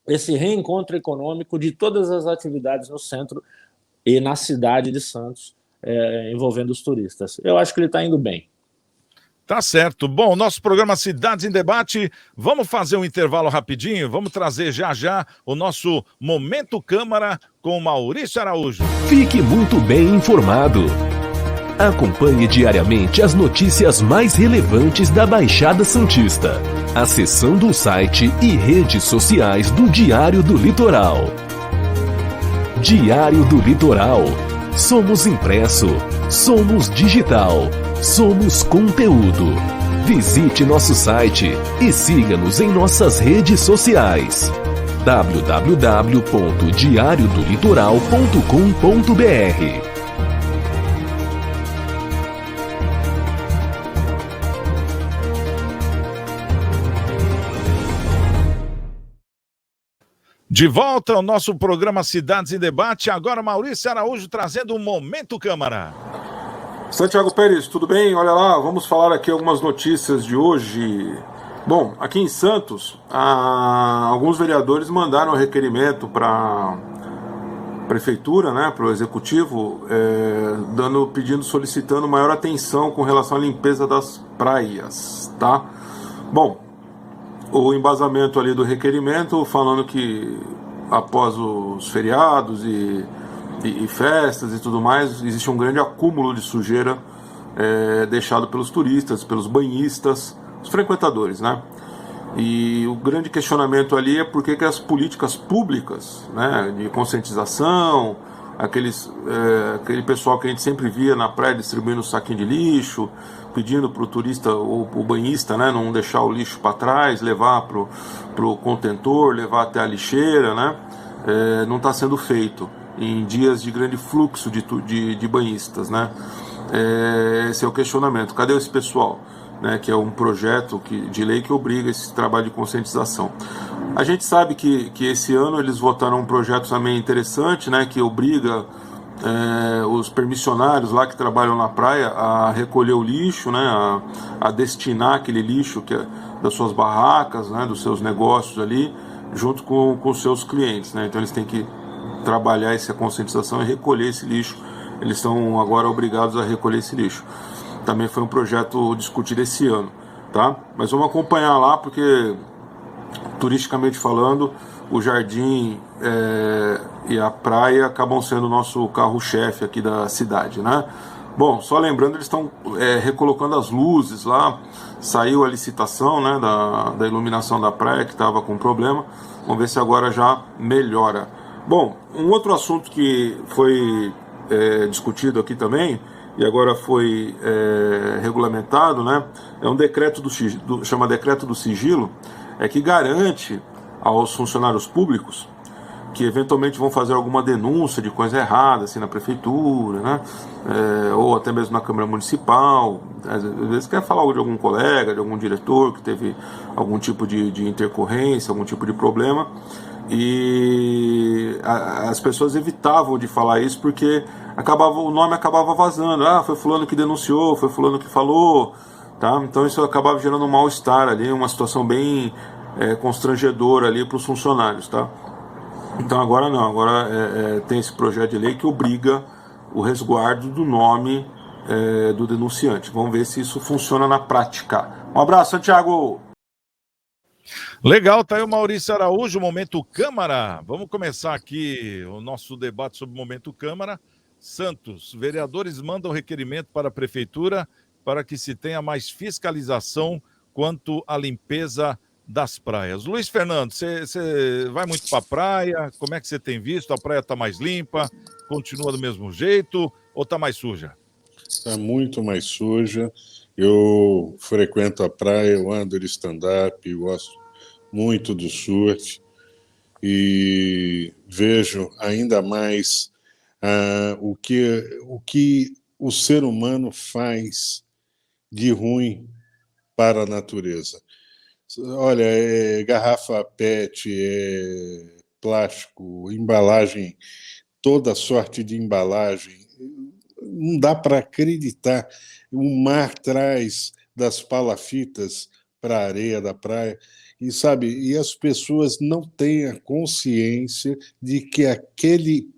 esse reencontro econômico de todas as atividades no centro e na cidade de Santos, envolvendo os turistas. Eu acho que ele está indo bem. Tá certo. Bom, nosso programa Cidades em Debate, vamos fazer um intervalo rapidinho, vamos trazer já o nosso Momento Câmara com Maurício Araújo. Fique muito bem informado. Acompanhe diariamente as notícias mais relevantes da Baixada Santista, acessando o site e redes sociais do Diário do Litoral. Diário do Litoral. Somos impresso, somos digital, somos conteúdo. Visite nosso site e siga-nos em nossas redes sociais. www.diariodolitoral.com.br. De volta ao nosso programa Cidades em Debate, agora Maurício Araújo trazendo um Momento Câmara. Santiago Pérez, tudo bem? Olha lá, vamos falar aqui algumas notícias de hoje. Bom, aqui em Santos, alguns vereadores mandaram um requerimento para a prefeitura, né, para o executivo, solicitando maior atenção com relação à limpeza das praias, tá? Bom, o embasamento ali do requerimento falando que após os feriados e festas e tudo mais, existe um grande acúmulo de sujeira deixado pelos turistas, pelos banhistas, os frequentadores, né? E o grande questionamento ali é por que as políticas públicas, né, de conscientização, aquele pessoal que a gente sempre via na praia distribuindo saquinho de lixo, pedindo para o turista ou o banhista, né, não deixar o lixo para trás, levar para o contentor, levar até a lixeira, né, não está sendo feito em dias de grande fluxo de banhistas, né. Esse é o questionamento. Cadê esse pessoal? Né, que é um projeto de lei que obriga esse trabalho de conscientização. A gente sabe que esse ano eles votaram um projeto também interessante, né, que obriga os permissionários lá que trabalham na praia a recolher o lixo, né, a destinar aquele lixo das suas barracas, né, dos seus negócios ali, junto com os seus clientes, né. Então eles têm que trabalhar essa conscientização e recolher esse lixo. Eles estão agora obrigados a recolher esse lixo. Também foi um projeto discutido esse ano, tá? Mas vamos acompanhar lá, porque turisticamente falando, o jardim e a praia acabam sendo o nosso carro-chefe aqui da cidade, né? Bom, só lembrando, eles estão recolocando as luzes lá. Saiu a licitação, né, da iluminação da praia, que estava com problema. Vamos ver se agora já melhora. Bom, um outro assunto que foi discutido aqui também, e agora foi regulamentado, né, é um decreto chama Decreto do Sigilo, que garante aos funcionários públicos que eventualmente vão fazer alguma denúncia de coisa errada assim, na prefeitura, né? Ou até mesmo na Câmara Municipal. Às vezes quer falar de algum colega, de algum diretor que teve algum tipo de intercorrência, algum tipo de problema. E as pessoas evitavam de falar isso porque o nome acabava vazando. Foi fulano que denunciou, foi fulano que falou. Tá? Então isso acabava gerando um mal-estar ali, uma situação bem constrangedora ali para os funcionários. Tá? Então agora não, agora tem esse projeto de lei que obriga o resguardo do nome do denunciante. Vamos ver se isso funciona na prática. Um abraço, Santiago! Legal, tá aí o Maurício Araújo, Momento Câmara. Vamos começar aqui o nosso debate sobre o Momento Câmara. Santos, vereadores mandam requerimento para a Prefeitura para que se tenha mais fiscalização quanto à limpeza das praias. Luiz Fernando, você vai muito para a praia? Como é que você tem visto? A praia está mais limpa? Continua do mesmo jeito ou está mais suja? Está muito mais suja. Eu frequento a praia, eu ando de stand-up, gosto muito do surf e vejo ainda mais o que o ser humano faz de ruim para a natureza. Olha, garrafa PET, plástico, embalagem, toda sorte de embalagem. Não dá para acreditar. O mar traz das palafitas para a areia da praia. E, sabe, e as pessoas não têm a consciência de que aquele...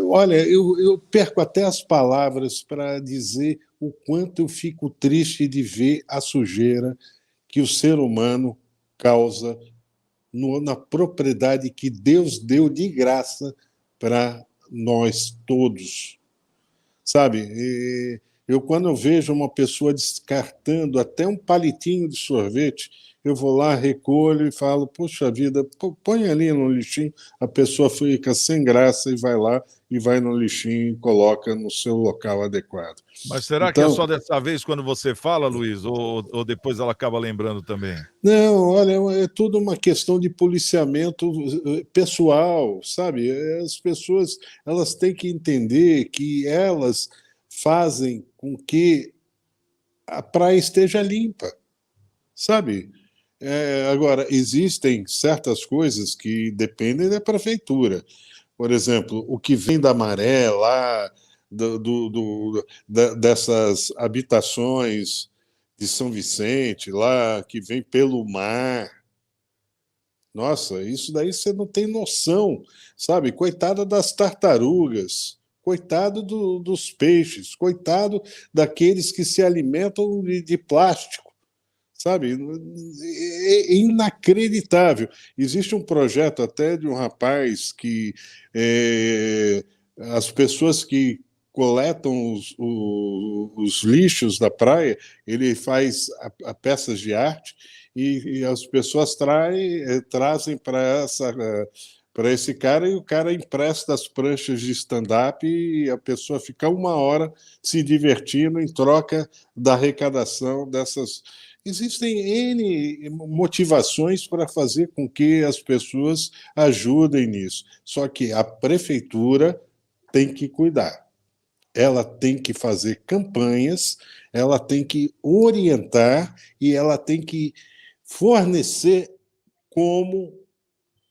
Olha, eu perco até as palavras para dizer o quanto eu fico triste de ver a sujeira que o ser humano causa na propriedade que Deus deu de graça para nós todos. Sabe? Quando eu vejo uma pessoa descartando até um palitinho de sorvete, eu vou lá, recolho e falo, poxa vida, põe ali no lixinho, a pessoa fica sem graça e vai lá e vai no lixinho e coloca no seu local adequado. Mas será que é só dessa vez quando você fala, Luiz, ou depois ela acaba lembrando também? Não, olha, é tudo uma questão de policiamento pessoal, sabe? As pessoas elas têm que entender que elas fazem com que a praia esteja limpa, sabe? Agora, existem certas coisas que dependem da prefeitura. Por exemplo, o que vem da maré lá, dessas habitações de São Vicente, lá, que vem pelo mar. Nossa, isso daí você não tem noção, sabe? Coitada das tartarugas, coitado dos peixes, coitado daqueles que se alimentam de plástico, sabe? É inacreditável. Existe um projeto até de um rapaz que as pessoas que coletam os lixos da praia, ele faz peças de arte e as pessoas trazem para esse cara e o cara empresta as pranchas de stand-up e a pessoa fica 1 hora se divertindo em troca da arrecadação dessas. Existem N motivações para fazer com que as pessoas ajudem nisso. Só que a prefeitura tem que cuidar. Ela tem que fazer campanhas, ela tem que orientar e ela tem que fornecer como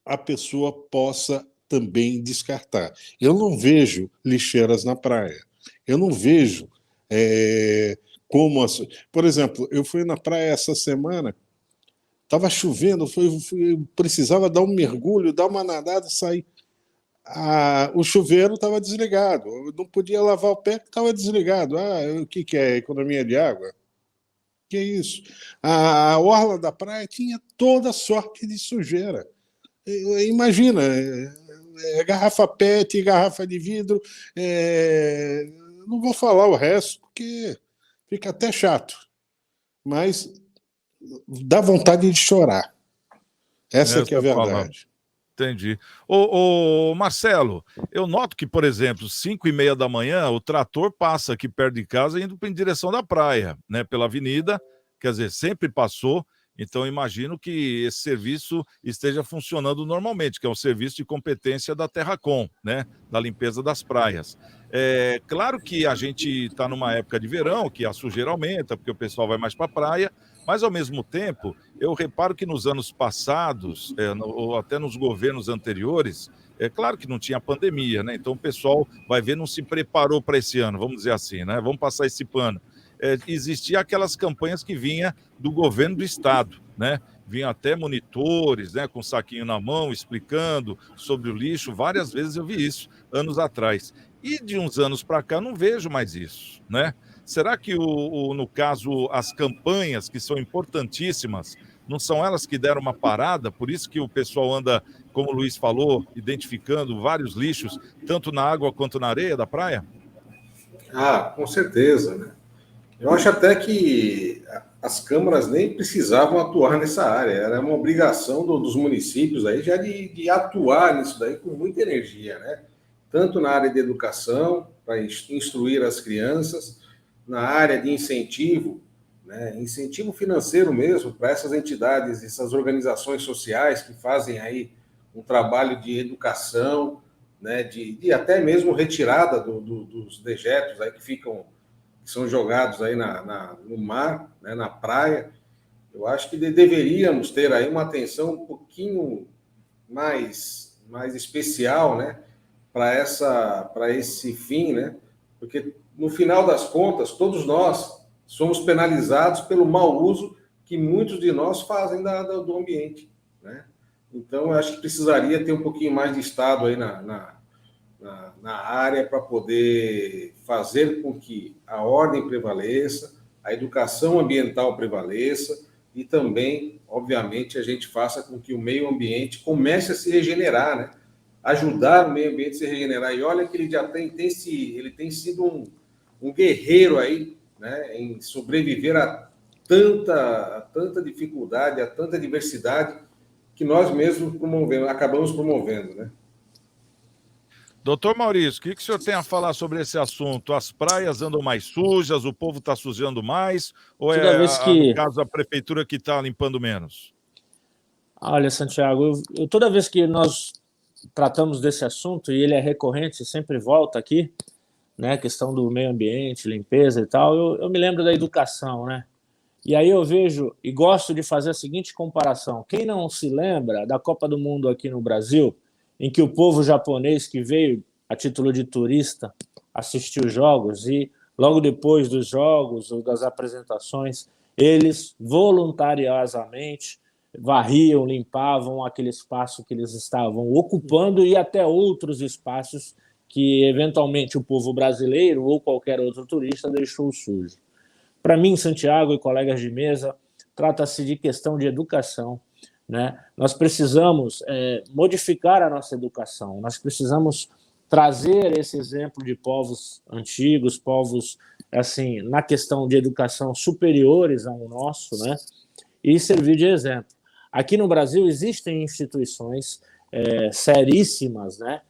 a pessoa possa também descartar. Eu não vejo lixeiras na praia. Eu não vejo como... Por exemplo, eu fui na praia essa semana, estava chovendo, eu precisava dar um mergulho, dar uma nadada e sair. O chuveiro estava desligado, eu não podia lavar o pé porque estava desligado. O que é? Economia de água? Que é isso? A orla da praia tinha toda sorte de sujeira. Imagina, garrafa PET, garrafa de vidro, não vou falar o resto, porque fica até chato, mas dá vontade de chorar. Essa que é a verdade. Entendi. Ô, Marcelo, eu noto que, por exemplo, 5h30 da manhã, o trator passa aqui perto de casa indo em direção da praia, né? Pela avenida, quer dizer, sempre passou. Então, imagino que esse serviço esteja funcionando normalmente, que é um serviço de competência da Terracom, né? Da limpeza das praias. É claro que a gente está numa época de verão, que a sujeira aumenta, porque o pessoal vai mais para a praia, mas, ao mesmo tempo, eu reparo que nos anos passados, ou até nos governos anteriores, é claro que não tinha pandemia, né? Então o pessoal vai ver, não se preparou para esse ano, vamos dizer assim, né? Vamos passar esse pano. Existia aquelas campanhas que vinha do governo do estado, né? Vinham até monitores, né, com saquinho na mão, explicando sobre o lixo. Várias vezes eu vi isso, anos atrás. E de uns anos para cá não vejo mais isso, né? Será que, no caso, as campanhas, que são importantíssimas, não são elas que deram uma parada? Por isso que o pessoal anda, como o Luiz falou, identificando vários lixos, tanto na água quanto na areia da praia? Com certeza, né? Eu acho até que as câmaras nem precisavam atuar nessa área, era uma obrigação dos municípios aí já de atuar nisso daí com muita energia, né? Tanto na área de educação, para instruir as crianças, na área de incentivo, né? Incentivo financeiro mesmo, para essas entidades, essas organizações sociais que fazem aí um trabalho de educação, né? De até mesmo retirada dos dejetos aí que são jogados aí no mar, né, na praia. Eu acho que deveríamos ter aí uma atenção um pouquinho mais especial, né, para esse fim, né, porque no final das contas todos nós somos penalizados pelo mau uso que muitos de nós fazem do ambiente, né? Então eu acho que precisaria ter um pouquinho mais de Estado aí na área para poder fazer com que a ordem prevaleça, a educação ambiental prevaleça e também, obviamente, a gente faça com que o meio ambiente comece a se regenerar, né? Ajudar o meio ambiente a se regenerar. E olha que ele já ele tem sido um guerreiro aí, né, em sobreviver a tanta dificuldade, a tanta diversidade que nós mesmos acabamos promovendo, né? Doutor Maurício, o que o senhor tem a falar sobre esse assunto? As praias andam mais sujas, o povo está sujando mais, ou no caso, a prefeitura que está limpando menos? Olha, Santiago, toda vez que nós tratamos desse assunto, e ele é recorrente, sempre volta aqui, né, questão do meio ambiente, limpeza e tal, eu me lembro da educação, né? E aí eu vejo e gosto de fazer a seguinte comparação. Quem não se lembra da Copa do Mundo aqui no Brasil, em que o povo japonês que veio a título de turista assistir os jogos e logo depois dos jogos ou das apresentações, eles voluntariosamente varriam, limpavam aquele espaço que eles estavam ocupando e até outros espaços que eventualmente o povo brasileiro ou qualquer outro turista deixou sujo. Para mim, Santiago e colegas de mesa, trata-se de questão de educação, né? Nós precisamos modificar a nossa educação, nós precisamos trazer esse exemplo de povos antigos, povos assim, na questão de educação superiores ao nosso, né? E servir de exemplo. Aqui no Brasil existem instituições seríssimas, né?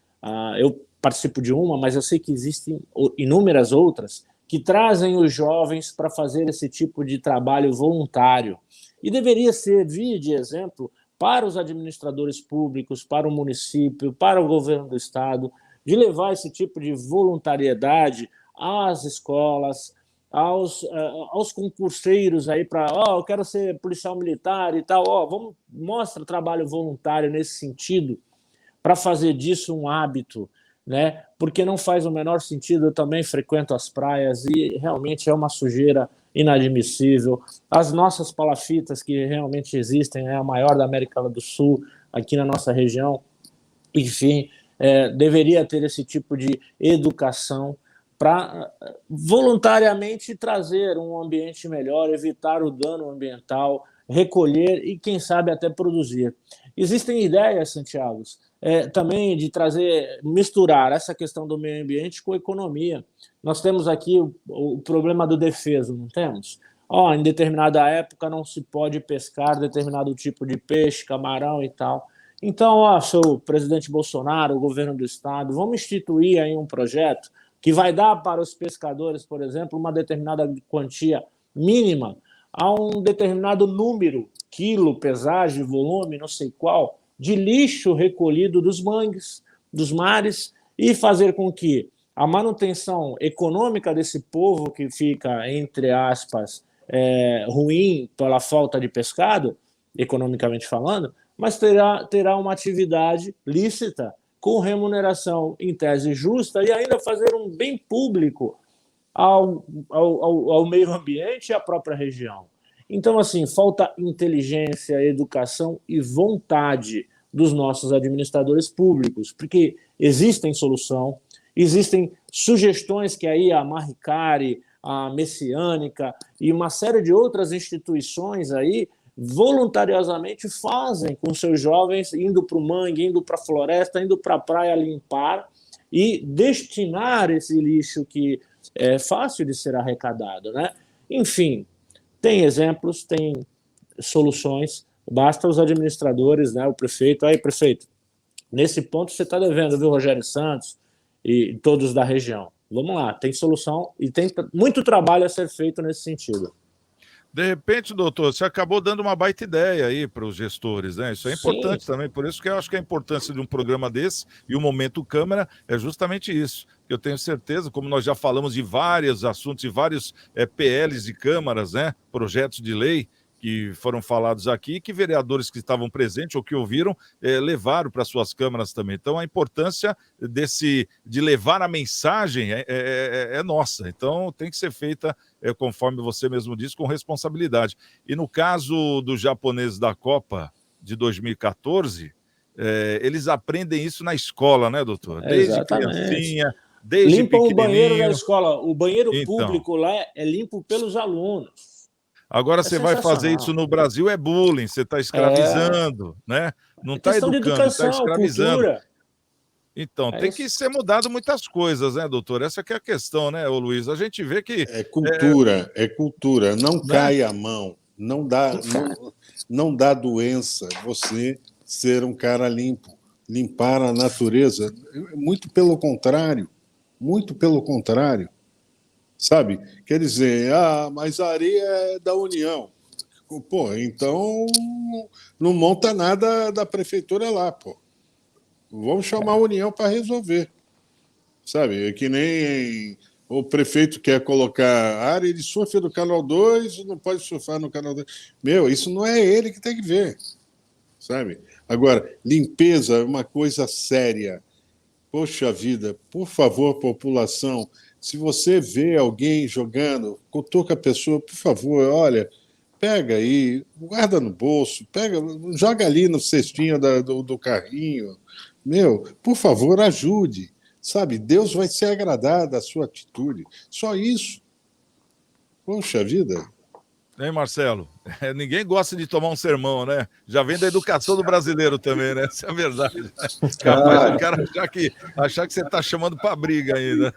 Eu participo de uma, mas eu sei que existem inúmeras outras que trazem os jovens para fazer esse tipo de trabalho voluntário. E deveria servir de exemplo para os administradores públicos, para o município, para o governo do estado, de levar esse tipo de voluntariedade às escolas, aos concurseiros aí para, eu quero ser policial militar e tal, mostra trabalho voluntário nesse sentido, para fazer disso um hábito, né? Porque não faz o menor sentido. Eu também frequento as praias e realmente é uma sujeira inadmissível. As nossas palafitas, que realmente existem, é a maior da América do Sul, aqui na nossa região, enfim, deveria ter esse tipo de educação para voluntariamente trazer um ambiente melhor, evitar o dano ambiental, recolher e, quem sabe, até produzir. Existem ideias, Santiago, também de misturar essa questão do meio ambiente com a economia. Nós temos aqui o problema do defeso, não temos? Em determinada época não se pode pescar determinado tipo de peixe, camarão e tal. Então, seu presidente Bolsonaro, o governo do estado, vamos instituir aí um projeto que vai dar para os pescadores, por exemplo, uma determinada quantia mínima a um determinado número, quilo, pesagem, volume, não sei qual, de lixo recolhido dos mangues, dos mares, e fazer com que a manutenção econômica desse povo que fica, entre aspas, ruim pela falta de pescado, economicamente falando, mas terá uma atividade lícita, com remuneração em tese justa e ainda fazer um bem público ao meio ambiente e à própria região. Então, assim, falta inteligência, educação e vontade dos nossos administradores públicos, porque existem solução, existem sugestões que aí a Maricari, a Messiânica e uma série de outras instituições aí voluntariosamente fazem com seus jovens indo para o mangue, indo para a floresta, indo para a praia limpar e destinar esse lixo que é fácil de ser arrecadado, né? Enfim, tem exemplos, tem soluções, basta os administradores, né? O prefeito, aí prefeito, nesse ponto você está devendo, viu, Rogério Santos e todos da região. Vamos lá, tem solução e tem muito trabalho a ser feito nesse sentido. De repente, doutor, você acabou dando uma baita ideia aí para os gestores, né? Isso é importante Sim. também, por isso que eu acho que a importância de um programa desse e o Momento Câmara é justamente isso. Eu tenho certeza, como nós já falamos de vários assuntos e vários PLs de câmaras, né? Projetos de lei que foram falados aqui, que vereadores que estavam presentes ou que ouviram levaram para suas câmaras também. Então, a importância de levar a mensagem é nossa. Então, tem que ser feita, conforme você mesmo disse, com responsabilidade. E no caso dos japoneses da Copa de 2014, eles aprendem isso na escola, né, doutor? Desde criancinha, desde limpam pequenininho. O banheiro da escola. O banheiro público lá é limpo pelos alunos. Agora você vai fazer isso no Brasil, é bullying, você está escravizando, né? Não está educando, está escravizando. Cultura. Então, tem que ser mudado muitas coisas, né, doutor? Essa que é a questão, né, ô Luiz? A gente vê que... É cultura. Não cai a mão, não dá doença você ser um cara limpo, limpar a natureza. Muito pelo contrário. Sabe? Quer dizer, mas a areia é da União. Pô, então não monta nada da prefeitura lá, pô. Vamos chamar a União para resolver. Sabe? É que nem o prefeito quer colocar área de surf do Canal 2 e não pode surfar no Canal 2. Meu, isso não é ele que tem que ver. Sabe? Agora, limpeza é uma coisa séria. Poxa vida, por favor, população, se você vê alguém jogando, cutuca a pessoa, por favor, olha, pega aí, guarda no bolso, joga ali no cestinho do carrinho. Meu, por favor, ajude. Sabe, Deus vai se agradar da sua atitude. Só isso. Poxa vida. Hein, Marcelo? Ninguém gosta de tomar um sermão, né? Já vem da educação do brasileiro também, né? Isso é verdade. Né? Capaz do cara achar que você está chamando para briga ainda.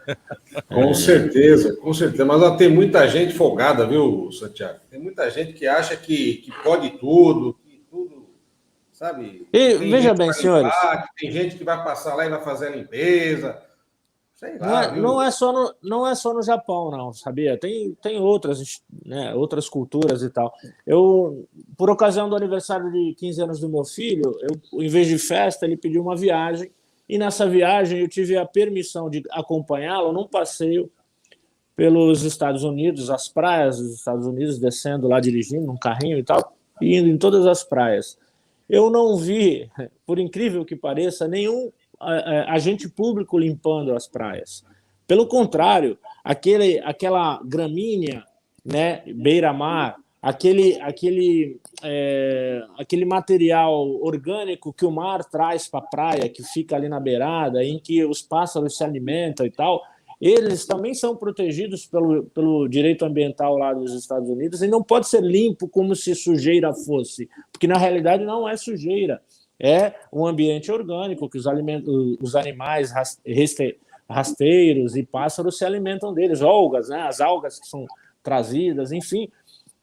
Com certeza. Mas tem muita gente folgada, viu, Santiago? Tem muita gente que acha que pode tudo, sabe? E veja bem, senhores. Tem gente que vai passar lá e vai fazer a limpeza. Sei lá, não é só no Japão, não, sabia? Tem outras, né, outras culturas e tal. Eu, por ocasião do aniversário de 15 anos do meu filho, em vez de festa, ele pediu uma viagem, e nessa viagem eu tive a permissão de acompanhá-lo num passeio pelos Estados Unidos, as praias dos Estados Unidos, descendo lá, dirigindo num carrinho e tal, e indo em todas as praias. Eu não vi, por incrível que pareça, nenhum agente público limpando as praias. Pelo contrário, aquela gramínea, né, beira-mar, aquele material orgânico que o mar traz para a praia, que fica ali na beirada, em que os pássaros se alimentam e tal, eles também são protegidos pelo direito ambiental lá dos Estados Unidos e não pode ser limpo como se sujeira fosse, porque na realidade não é sujeira, é um ambiente orgânico que os animais rasteiros e pássaros se alimentam deles, algas, né? As algas que são trazidas, enfim.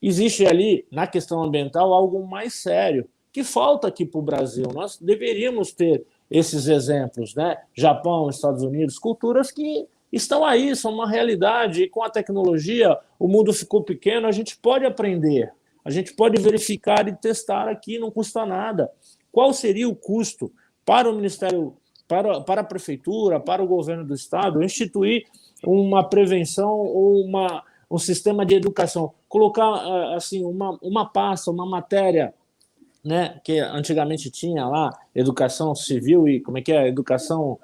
Existe ali, na questão ambiental, algo mais sério, que falta aqui para o Brasil. Nós deveríamos ter esses exemplos, né? Japão, Estados Unidos, culturas que estão aí, são uma realidade, e com a tecnologia o mundo ficou pequeno, a gente pode aprender, a gente pode verificar e testar aqui, não custa nada. Qual seria o custo para o Ministério, para a Prefeitura, para o governo do Estado, instituir uma prevenção ou um sistema de educação, colocar assim, uma pasta, uma matéria, né, que antigamente tinha lá, educação civil e como é que é? Educação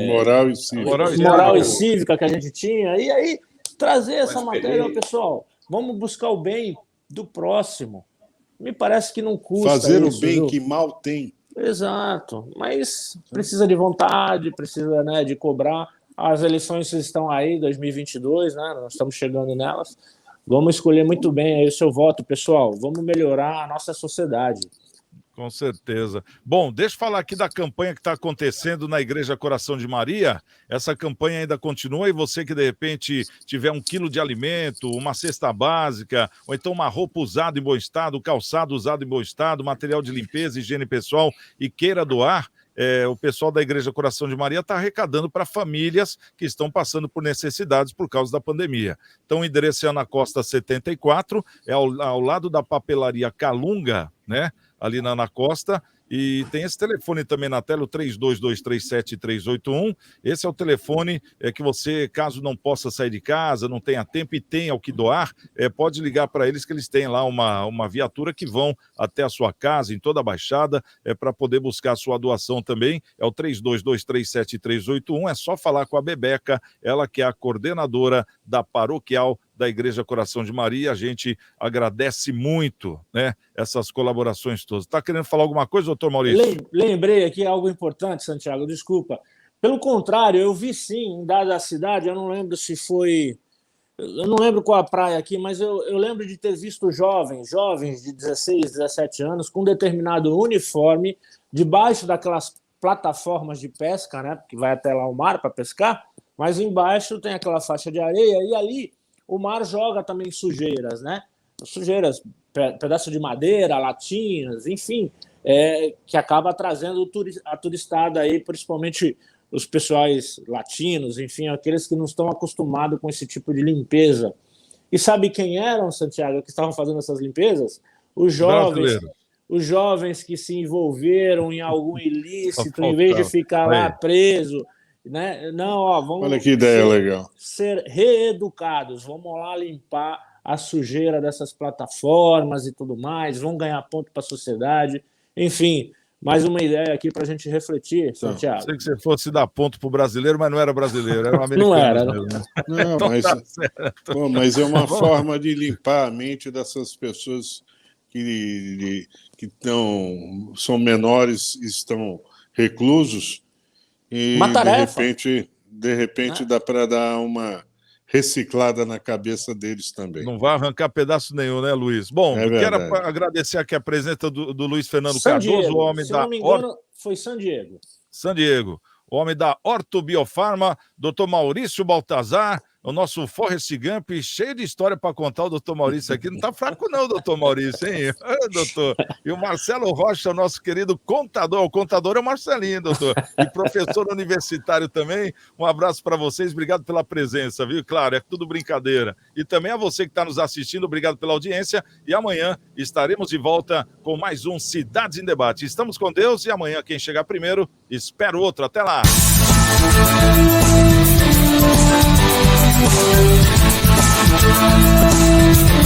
moral e cívica. Moral e cívica que a gente tinha, e aí trazer essa matéria, pessoal, vamos buscar o bem do próximo. Me parece que não custa. Fazer isso, o bem viu? que mal tem. Exato, mas precisa de vontade, precisa, né, de cobrar. As eleições estão aí, 2022, né, nós estamos chegando nelas. Vamos escolher muito bem aí o seu voto, pessoal. Vamos melhorar a nossa sociedade. Com certeza. Bom, deixa eu falar aqui da campanha que está acontecendo na Igreja Coração de Maria. Essa campanha ainda continua e você que de repente tiver 1 quilo de alimento, uma cesta básica, ou então uma roupa usada em bom estado, calçado usado em bom estado, material de limpeza, higiene pessoal e queira doar, o pessoal da Igreja Coração de Maria está arrecadando para famílias que estão passando por necessidades por causa da pandemia. Então, o endereço é na Costa 74, ao lado da papelaria Calunga, né? Ali na Costa, e tem esse telefone também na tela, o 32237381. Esse é o telefone que você, caso não possa sair de casa, não tenha tempo e tenha o que doar, pode ligar para eles que eles têm lá uma viatura que vão até a sua casa, em toda a Baixada, para poder buscar a sua doação também. É o 32237381, é só falar com a Bebeca, ela que é a coordenadora da paroquial da Igreja Coração de Maria. A gente agradece muito, né, essas colaborações todas. Está querendo falar alguma coisa, doutor Maurício? Lembrei aqui algo importante, Santiago, desculpa. Pelo contrário, eu vi sim, em dada cidade, eu não lembro se foi... Eu não lembro qual a praia aqui, mas eu lembro de ter visto jovens de 16, 17 anos, com determinado uniforme, debaixo daquelas plataformas de pesca, né, que vai até lá o mar para pescar, mas embaixo tem aquela faixa de areia, e ali o mar joga também sujeiras, né? Sujeiras, pedaço de madeira, latinhas, enfim, que acaba trazendo a turistada aí, principalmente os pessoais latinos, enfim, aqueles que não estão acostumados com esse tipo de limpeza. E sabe quem eram, Santiago, que estavam fazendo essas limpezas? Os jovens que se envolveram em algum ilícito, em vez de ficar lá preso, né? Não, vamos Olha que ideia legal. Ser reeducados, vamos lá limpar a sujeira dessas plataformas e tudo mais, vão ganhar ponto para a sociedade. Enfim, mais uma ideia aqui para a gente refletir, Santiago. Sei que você fosse dar ponto para o brasileiro, mas não era brasileiro, era um americano. Não era, mesmo, né? Não, Então mas, tá certo. mas é uma forma de limpar a mente dessas pessoas que são menores, estão reclusos, e uma tarefa. De repente dá para dar uma reciclada na cabeça deles também. Não vai arrancar pedaço nenhum, né, Luiz? Bom, quero agradecer aqui a presença do Luiz Fernando Cardoso, o homem da... Se não me engano, foi San Diego. San Diego, o homem da Ortobiofarma, doutor Maurício Baltazar, o nosso Forrest Gump, cheio de história para contar. O doutor Maurício aqui não está fraco não, doutor Maurício, hein? Doutor. E o Marcelo Rocha, nosso querido contador. O contador é o Marcelinho, doutor. E professor universitário também. Um abraço para vocês, obrigado pela presença, viu? Claro, é tudo brincadeira. E também a você que está nos assistindo, obrigado pela audiência. E amanhã estaremos de volta com mais um Cidades em Debate. Estamos com Deus e amanhã quem chegar primeiro, espera o outro. Até lá! We'll be right back.